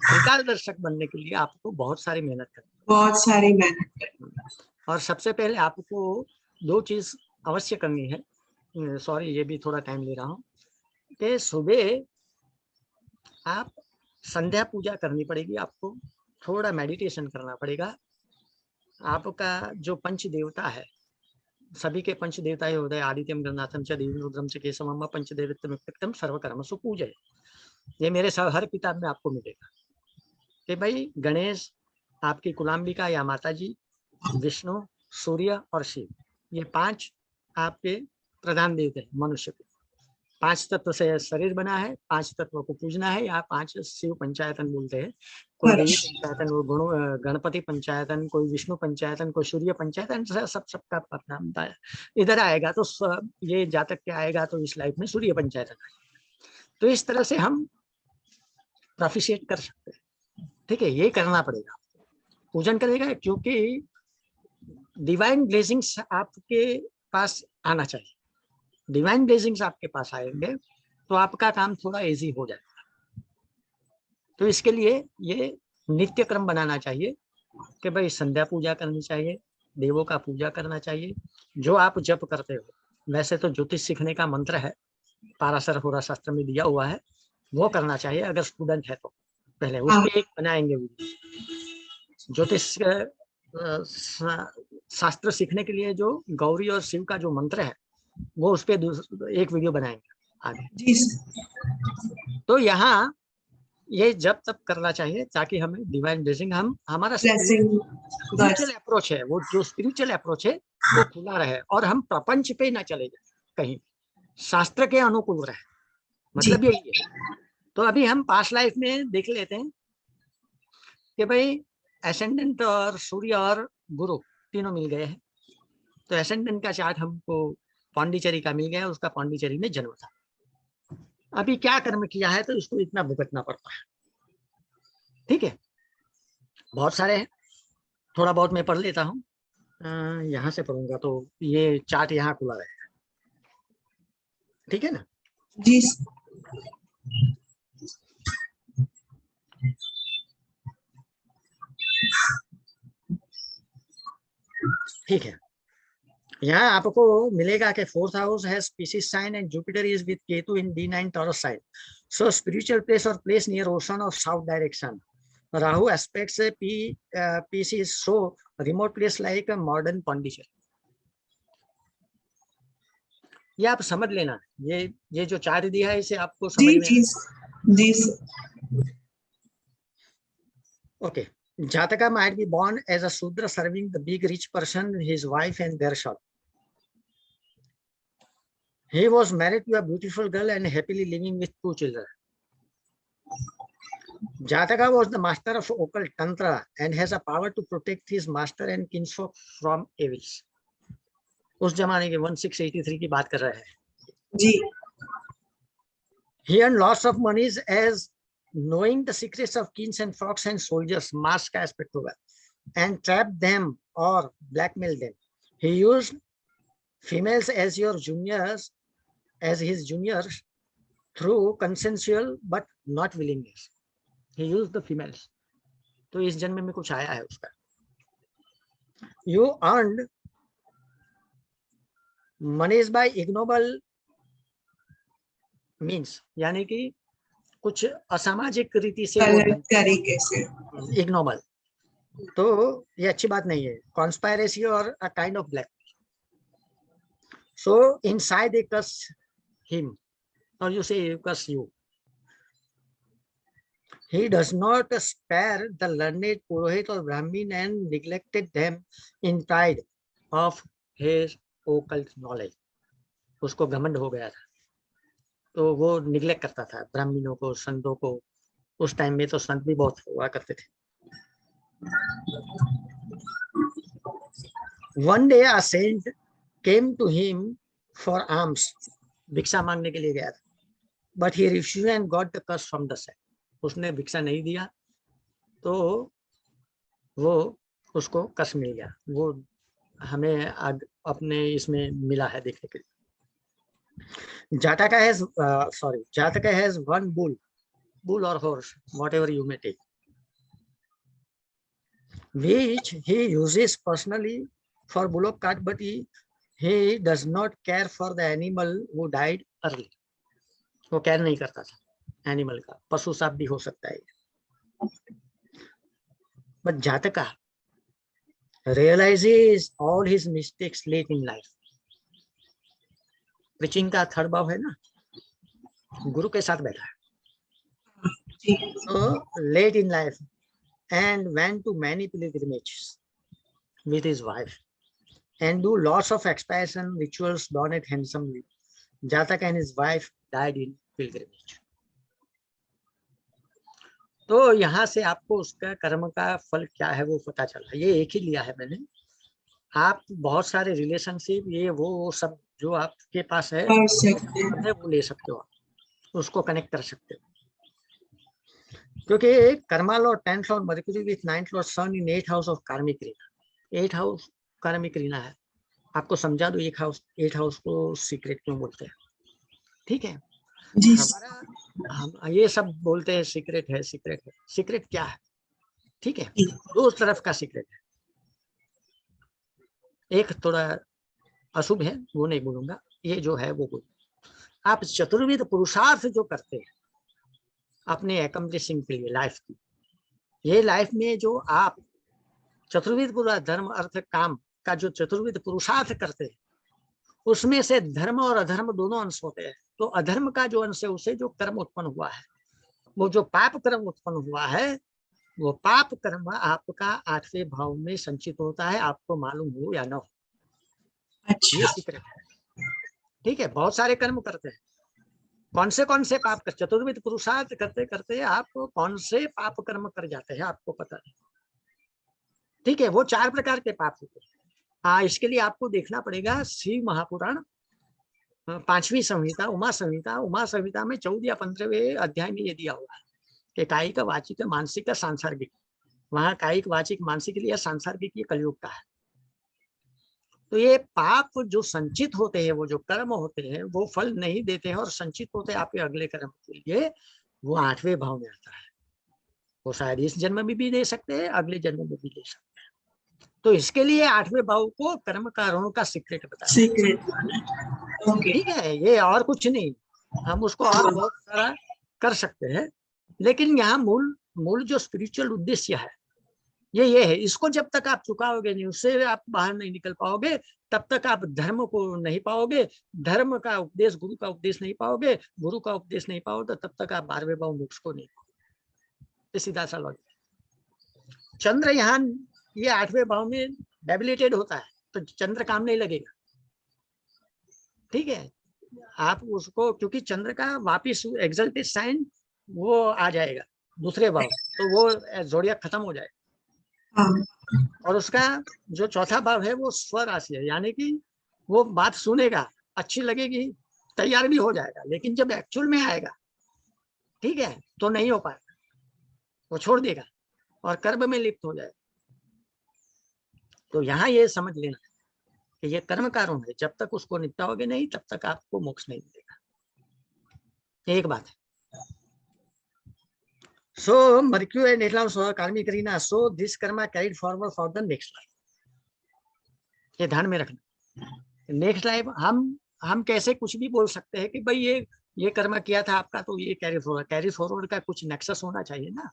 त्रिकाल दर्शक बनने के लिए आपको बहुत सारी मेहनत करनी है, बहुत सारी मेहनत, और सबसे पहले आपको दो चीज अवश्य करनी है। सॉरी ये भी थोड़ा टाइम ले रहा हूँ, कि सुबह आप संध्या पूजा करनी पड़ेगी, आपको थोड़ा मेडिटेशन करना पड़ेगा। आपका जो पंच देवता है, सभी के पंच देवता ही होते हैं, आदित्यम गणनाथम च देवी रुद्रम च केशवम पंचदेवितम सर्वकर्मसु पूजय, ये मेरे हर किताब में आपको मिलेगा कि भाई गणेश आपकी कुलाम्बिका या माता जी, विष्णु, सूर्य और शिव, ये पांच आपके प्रधान देवते हैं मनुष्य के। पांच तत्व से शरीर बना है, पांच तत्वों को पूजना है, या पांच शिव पंचायतन बोलते हैं, कोई देवी पंचायतन, वो गणपति पंचायतन, कोई विष्णु पंचायतन, कोई सूर्य पंचायतन, सबका अपना बताया। इधर आएगा तो ये जातक क्या आएगा, तो इस लाइफ में सूर्य पंचायतन आएगा। तो इस तरह से हम प्रोफिशिएट कर सकते हैं। ठीक है, ये करना पड़ेगा, पूजन करेगा, क्योंकि डिवाइन ब्लेसिंग्स आपके पास आना चाहिए। डिवाइन ब्लेसिंग्स आपके पास आएंगे तो आपका काम थोड़ा इजी हो जाएगा। तो इसके लिए ये नित्य क्रम बनाना चाहिए कि भाई संध्या पूजा करनी चाहिए, देवों का पूजा करना चाहिए, जो आप जप करते हो। वैसे तो ज्योतिष सीखने का मंत्र है, पाराशर होरा शास्त्र में दिया हुआ है, वो करना चाहिए अगर स्टूडेंट है तो। पहले उस पर एक बनाएंगे ज्योतिष शास्त्र सीखने के लिए, जो गौरी और शिव का जो मंत्र है, वो उस पर एक वीडियो बनाएंगे आगे। तो यहाँ ये जब तब करना चाहिए ताकि हमें डिवाइन ब्लेसिंग, हम हमारा स्पिरिचुअल अप्रोच है, वो जो स्पिरिचुअल अप्रोच है वो खुला रहे, और हम प्रपंच पे ना चले जाए कहीं, शास्त्र के अनुकूल रहे, मतलब यही है। तो अभी हम पास्ट लाइफ में देख लेते हैं कि भाई एसेंडेंट और सूर्य और गुरु तीनों मिल गए हैं। तो एसेंडेंट का चार्ट हमको पांडिचेरी का मिल गया, उसका पांडिचेरी में जन्म था। अभी क्या कर्म किया है तो इसको इतना भुगतना पड़ता है। ठीक है, बहुत सारे हैं, थोड़ा बहुत मैं पढ़ लेता हूँ। यहाँ से पढ़ूंगा तो ये चार्ट यहाँ खुला रहेगा। ठीक है ना जी, ठीक है। यहाँ आपको मिलेगा कि 4th हाउस है species sign and Jupiter is with Ketu in D9 Taurus sign, so spiritual place or place near ocean of south direction. Rahu aspects PC is so remote place like modern Pondicherry. ये आप समझ लेना, ये जो चार्ट दिया है इसे आपको समझ में जी जी okay. Jataka might be born as a Shudra serving the big rich person, his wife and their son. He was married to a beautiful girl and happily living with 2 children. Jataka was the master of occult tantra and has a power to protect his master and kinsfolk from evils. उस जमाने के 1683 की बात कर रहे हैं जी। He earned lots of money as knowing the secrets of kings and folks and soldiers, mask aspect होगा, and trapped them or blackmailed them. He used females as his juniors through consensual but not willingness. He used the females. तो इस जन्म में कुछ आया है उसका. You earned monies by ignoble means, यानी कि कुछ असामाजिक रीति से वो गलत तरीके से। इग्नोबल, तो ये अच्छी बात नहीं है। कॉन्स्पायरेसी और a kind of black. So inside they cuss him और you say cuss you. He does not spare the learned Purohit or Brahmin and neglected them in pride of his occult knowledge. उसको घमंड हो गया था, तो वो neglect करता था ब्राह्मणों को, संतों को। उस टाइम में तो संत भी बहुत हुआ करते थे। One day a saint came to him for alms. भिक्षा मांगने के लिए गया था, but he refused and got the curse from the saint. उसने भिक्षा नहीं दिया तो वो उसको कष्ट मिल गया। वो हमें अपने इसमें मिला है देखने के लिए। जातका has one bull or horse, whatever you may take, which he uses personally for bullock cart, but he does not care for the animal who died early. वो केयर नहीं करता था एनिमल का, पशु साप भी हो सकता है। But Jataka realizes all his mistakes late in life. Preaching का थर्ड भाव है ना, गुरु के साथ बैठा है। So late in life and went to many pilgrimages with his wife and do lots of expiation rituals done it handsomely. Jataka and his wife died in pilgrimage. तो यहाँ से आपको उसका कर्म का फल क्या है वो पता चला। ये एक ही लिया है मैंने, आप बहुत सारे रिलेशनशिप ये वो सब जो आपके पास है वो ले सकते हो, आप उसको कनेक्ट कर सकते हो। क्योंकि karma lord 10th lord Mercury with 9th lord Sun in 8th house of karmic रीना। 8th हाउस कार्मिक रीना है। आपको समझा दो 8th हाउस को सीक्रेट क्यों बोलते हैं, ठीक है। हमारा हम ये सब बोलते हैं सीक्रेट है, सीक्रेट है। सीक्रेट क्या है, ठीक है, दो तरफ का सीक्रेट है। एक थोड़ा अशुभ है, वो नहीं बोलूंगा, ये जो है वो बोलूंगा। आप चतुर्विध पुरुषार्थ जो करते हैं अपने एकम्प्लिशिंग के लिए लाइफ की, ये लाइफ में जो आप चतुर्विध पूरा धर्म अर्थ काम का जो चतुर्विध पुरुषार्थ करते हैं, उसमें से धर्म और अधर्म दोनों अंश होते हैं। तो अधर्म का जो अंश है उसे जो कर्म उत्पन्न हुआ है, वो जो पाप कर्म उत्पन्न हुआ है, वो पाप कर्म आपका 8वें भाव में संचित होता है, आपको मालूम हो या ना हो। ये सीक्रेट है, ठीक है। बहुत सारे कर्म करते हैं, कौन से पाप कर, चतुर्विध पुरुषार्थ करते करते आप कौन से पाप कर्म कर जाते हैं आपको पता नहीं, ठीक है। वो 4 प्रकार के पाप होते हैं। इसके लिए आपको देखना पड़ेगा शिव महापुराण 5वीं संहिता उमा संहिता में 14 या 15वें अध्याय में ये दिया हुआ है कि कायिक वाचिक मानसिक सांसार्गिक। वहां कायिक वाचिक मानसिक के लिए सांसार्गिक ये कलयुग का है। तो ये पाप जो संचित होते हैं, वो जो कर्म होते हैं, वो फल नहीं देते हैं और संचित होते हैं आपके अगले कर्म के लिए, वो 8वें भाव में आता है। वो शायद इस जन्म में भी दे सकते हैं, अगले जन्म में भी दे सकते हैं। तो इसके लिए 8वें भाव को कर्म कारणों का सीक्रेट बताया, ठीक है। ये और कुछ नहीं, हम उसको और बहुत सारा कर सकते हैं, लेकिन यहाँ मूल जो स्पिरिचुअल उद्देश्य है ये है। इसको जब तक आप चुकाओगे नहीं, उससे आप बाहर नहीं निकल पाओगे, तब तक आप धर्म को नहीं पाओगे, धर्म का उपदेश, गुरु का उपदेश नहीं पाओगे, गुरु का उपदेश नहीं पाओगे, तब तक आप 12वें भाव मोक्ष को नहीं पाओगे। सीधा सा लॉजिक। चंद्र यहाँ ये 8वें भाव में डेबिलिटेड होता है, तो चंद्र काम नहीं लगेगा, ठीक है। आप उसको, क्योंकि चंद्र का वापिस एक्सल्टेड साइन वो आ जाएगा दूसरे भाव, तो वो जोड़िया खत्म हो जाएगा। और उसका जो चौथा भाव है वो स्वराशि है, यानी कि वो बात सुनेगा, अच्छी लगेगी, तैयार भी हो जाएगा, लेकिन जब एक्चुअल में आएगा, ठीक है, तो नहीं हो पाएगा, वो छोड़ देगा और कर्म में लिप्त हो जाएगा। तो यहाँ ये समझ लेना कि ये कर्म कारण है, जब तक उसको निपटाओगे नहीं तब तक आपको मोक्ष नहीं मिलेगा। एक बात है। So Mercury and 8th house karmic arena, so this karma carried forward for the next life. ये ध्यान में रखना। नेक्स्ट लाइफ हम कैसे कुछ भी बोल सकते हैं कि भाई ये ये कर्म किया था आपका, तो ये कैरी फॉरवर्ड का कुछ नेक्सस होना चाहिए ना।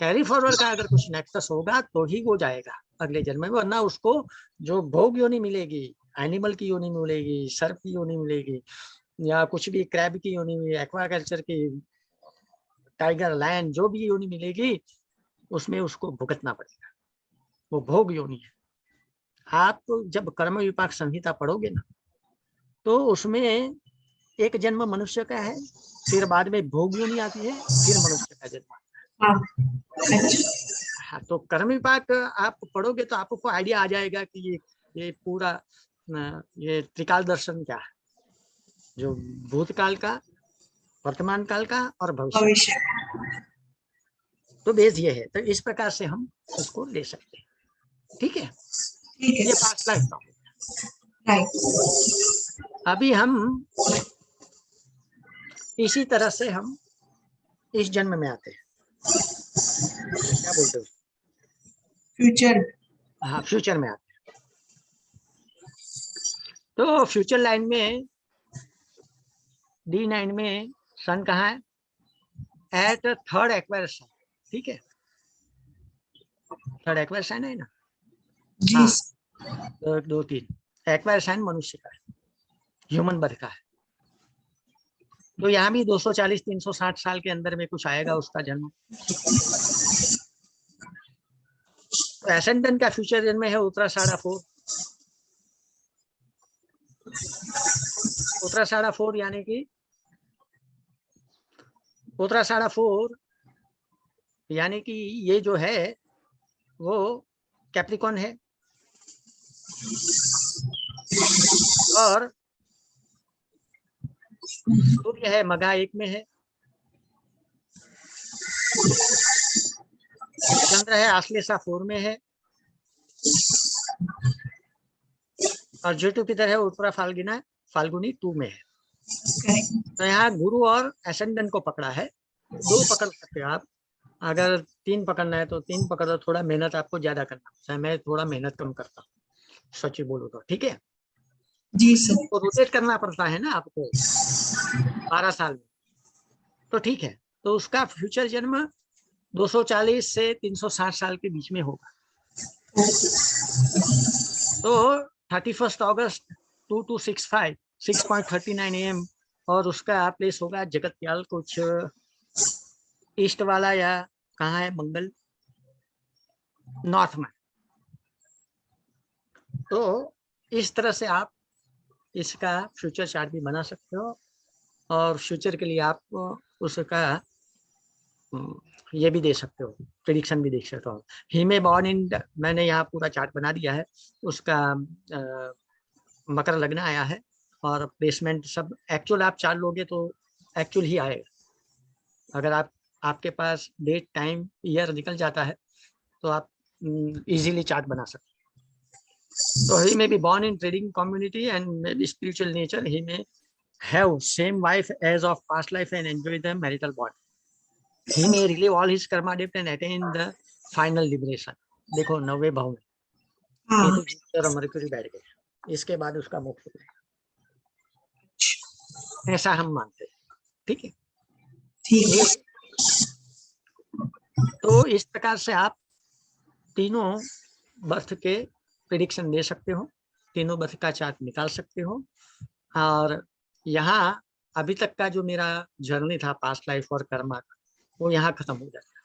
कैरी फॉरवर्ड का अगर कुछ नेक्सस होगा तो ही वो जाएगा अगले जन्म में, वरना उसको जो भोग योनि मिलेगी, एनिमल की योनि मिलेगी, सर्प की योनि मिलेगी, या कुछ भी क्रैब की योनि मिलेगी, एक्वाकल्चर की, टाइगर, लायन, जो भी योनि मिलेगी उसमें उसको भुगतना पड़ेगा, वो भोग योनि है। आप जब कर्म विपाक संहिता पढ़ोगे ना, तो उसमें एक जन्म मनुष्य का है, फिर बाद में भोग योनि आती है, फिर मनुष्य का जन्म आता है। हाँ, तो कर्म विपाक आप पढ़ोगे तो आपको आइडिया आ जाएगा कि ये पूरा ये त्रिकाल दर्शन क्या है, जो भूतकाल का, वर्तमान काल का और भविष्य। तो बेस ये है, तो इस प्रकार से हम इसको ले सकते हैं। ठीक है, ये पास्ट लाइफ का। अभी हम इसी तरह से हम इस जन्म में आते हैं, क्या बोलते हो, फ्यूचर। हाँ, फ्यूचर में आते हैं। तो फ्यूचर लाइन में D9 में सन कहाँ है, एट थर्ड एक्वायर साइन। ठीक है, थर्ड एक्वायर साइन है ना, हाँ, 2 3 एक्वायर साइन मनुष्य का है, ह्यूमन बर्थ का है। तो यहाँ भी 240 360 साल के अंदर में कुछ आएगा उसका जन्म। तो एसेंडेंट का फ्यूचर जन्म है उत्तराषाढ़ा 4। उत्तराषाढ़ा 4 यानी कि उत्तराषाढ़ा 4 यानी कि ये जो है वो कैप्रिकॉन है, और सूर्य है मघा 1 में है, चंद्र है आश्लेषा 4 में है, और जुपिटर है उत्तरा फाल्गुनी 2 में है। तो यहाँ गुरु और एसेंडेंट को पकड़ा है, 2 पकड़ सकते हो आप। अगर 3 पकड़ना है तो 3 पकड़ दो, थोड़ा मेहनत आपको ज्यादा करना है, मैं थोड़ा मेहनत कम करता हूँ, सच्ची बोलूँ तो। ठीक है जी सर। तो रोटेट करना पड़ता है ना आपको 12 साल में, तो ठीक है। तो उसका फ्यूचर जन्म 240 से 360 साल के बीच में होगा। तो 31 अगस्त 2265 6:39 AM, और उसका प्लेस होगा जगत्याल, कुछ ईस्ट वाला, या कहाँ है, मंगल, नॉर्थ में। तो इस तरह से आप इसका फ्यूचर चार्ट भी बना सकते हो, और फ्यूचर के लिए आप उसका ये भी दे सकते हो, प्रेडिक्शन भी देख सकते हो। ही में बॉर्न इन, मैंने यहाँ पूरा चार्ट बना दिया है, उसका मकर लग्न आया है, और प्लेसमेंट सब एक्चुअल आप चार्ट लोगे तो एक्चुअल ही आएगा। अगर आपके पास डेट, टाइम, ईयर निकल जाता है तो आप इजीली चार्ट बना सकते हो। तो he may be born in trading community and may be spiritual nature, he may have same wife as of past life and enjoy the marital bond, he may relive all his karma debt and attain the final liberation। देखो 9वें भाव में केतु और mercury बैठ गए, इसके बाद उसका मोक्ष हो जाएगा, ऐसा हम मानते हैं। ठीक है, तो इस प्रकार से आप तीनों बर्थ के प्रेडिक्शन दे सकते हो, तीनों बर्थ का चार्ट निकाल सकते हो। और यहाँ अभी तक का जो मेरा जर्नी था पास्ट लाइफ और कर्मा का, वो यहाँ खत्म हो जाएगा।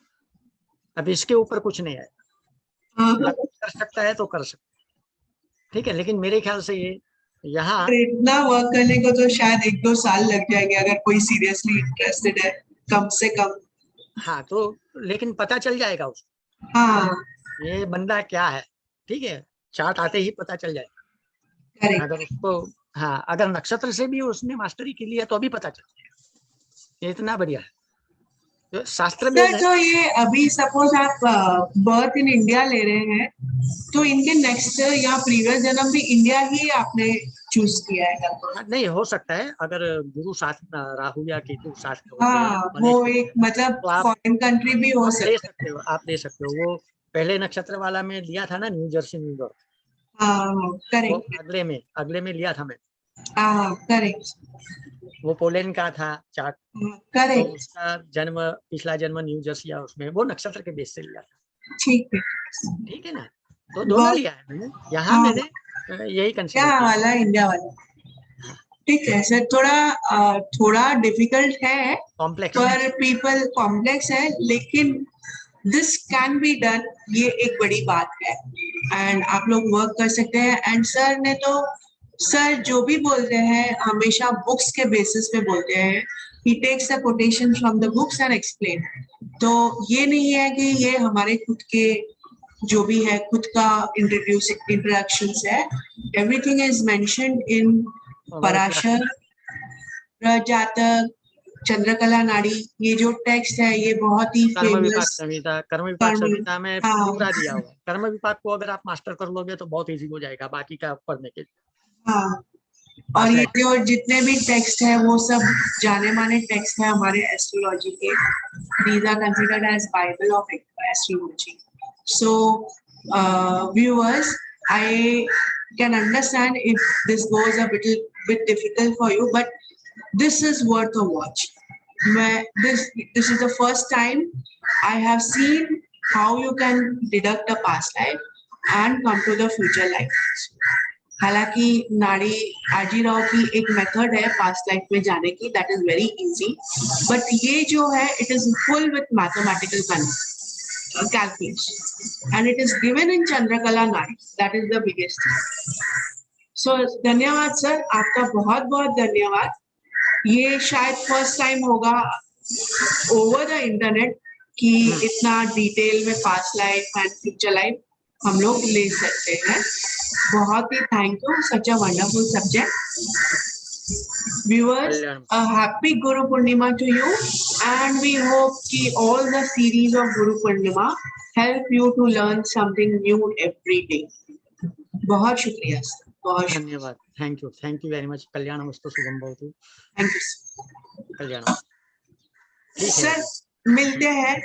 अब इसके ऊपर कुछ नहीं आएगा, कर सकता है तो कर सकता है, ठीक है। लेकिन मेरे ख्याल से ये यहाँ इतना वर्क करने को तो शायद 1-2 साल लग जाएंगे अगर कोई सीरियसली इंटरेस्टेड है, कम से कम। हाँ, तो लेकिन पता चल जाएगा उसको, हाँ, ये बंदा क्या है, ठीक है, चार्ट आते ही पता चल जाएगा। अगर उसको, हाँ, अगर नक्षत्र से भी उसने मास्टरी की लिया तो अभी पता चल जाएगा, इतना बढ़िया है। तो शास्त्र में तो ये अभी सपोज आप बर्थ इन इंडिया ले रहे हैं, तो इनके नेक्स्ट या प्रीवियस जन्म भी इंडिया ही आपने चूज किया है? नहीं, हो सकता है अगर गुरु साथ, राहु या केतु साथ होते हाँ, वो एक मतलब तो आप फॉरेन कंट्री भी हो सकता है। आप ले सकते हो। वो पहले नक्षत्र वाला में लिया था ना, न्यू जर्सी न्यूयॉर्क, हाँ, वो करेक्ट। अगले में लिया था मैं। करेक्ट, वो पोलैंड का था चार्ट, तो करेक्ट, उसका जन्म, पिछला जन्म न्यू जर्सी या उसमें, वो नक्षत्र के बेस से लिया था। ठीक है, ठीक है ना, तो दोनों बहुत, लिया है मैंने, यहाँ हाँ, मैंने यही कंसिडर क्या किया। वाला, इंडिया वाला, हाँ, ठीक है सर। थोड़ा डिफिकल्ट है कॉम्प्लेक्स है। पर पीपल, कॉम्प्लेक्स है, लेकिन दिस कैन बी डन, ये एक बड़ी बात है एंड आप लोग वर्क कर सकते हैं। एंड सर ने तो, सर जो भी बोलते हैं हमेशा बुक्स के बेसिस पे बोलते हैं, he takes the quotation from the books and explain. तो ये नहीं है कि ये हमारे खुद के जो भी है खुद का इंट्रोडक्शंस है, एवरीथिंग इज मेंशन्ड इन हमारे पराशर, जातक, चंद्रकला नाड़ी, ये जो टेक्स्ट है ये बहुत ही कर्म विपाक फेमस। संहिता, कर्म विपाक कर्म, संहिता में हाँ, पूरा दिया हुआ है। कर्म विपाक को अगर आप मास्टर कर लोगे तो बहुत इजी हो जाएगा बाकी का पढ़ने के लिए। हाँ, और पास्ट ये लाइफ। जो जितने भी टेक्स्ट है वो सब जाने माने टेक्स्ट है हमारे एस्ट्रोलॉजी के। These are considered as Bible of astrology. So viewers, I can understand if this goes a bit difficult for you, but this is worth a watch. This is the first time I have seen how you can deduct a past life and come to the future life. हालांकि नाड़ी आजीराव की एक method है past life में जाने की, that is very easy, but ये जो है it is full with mathematical calculation and it is given in Chandrakala Nadi, that is the biggest. So धन्यवाद सर, आपका बहुत बहुत धन्यवाद। ये शायद फर्स्ट टाइम होगा ओवर द इंटरनेट कि इतना डिटेल में past life and future life हम लोग ले सकते हैं। बहुत ही thank you, such a wonderful subject. Viewers, कल्याण। a happy Guru Purnima to you, and we hope कि all the series of Guru Purnima help you to learn something new every day. बहुत शुक्रिया सर, बहुत शुक्रिया, धन्यवाद, thank you very much. कल्याण वस्तु शुभम भवतु। Thank you कल्याण। ठीक है सर, मिलते हैं।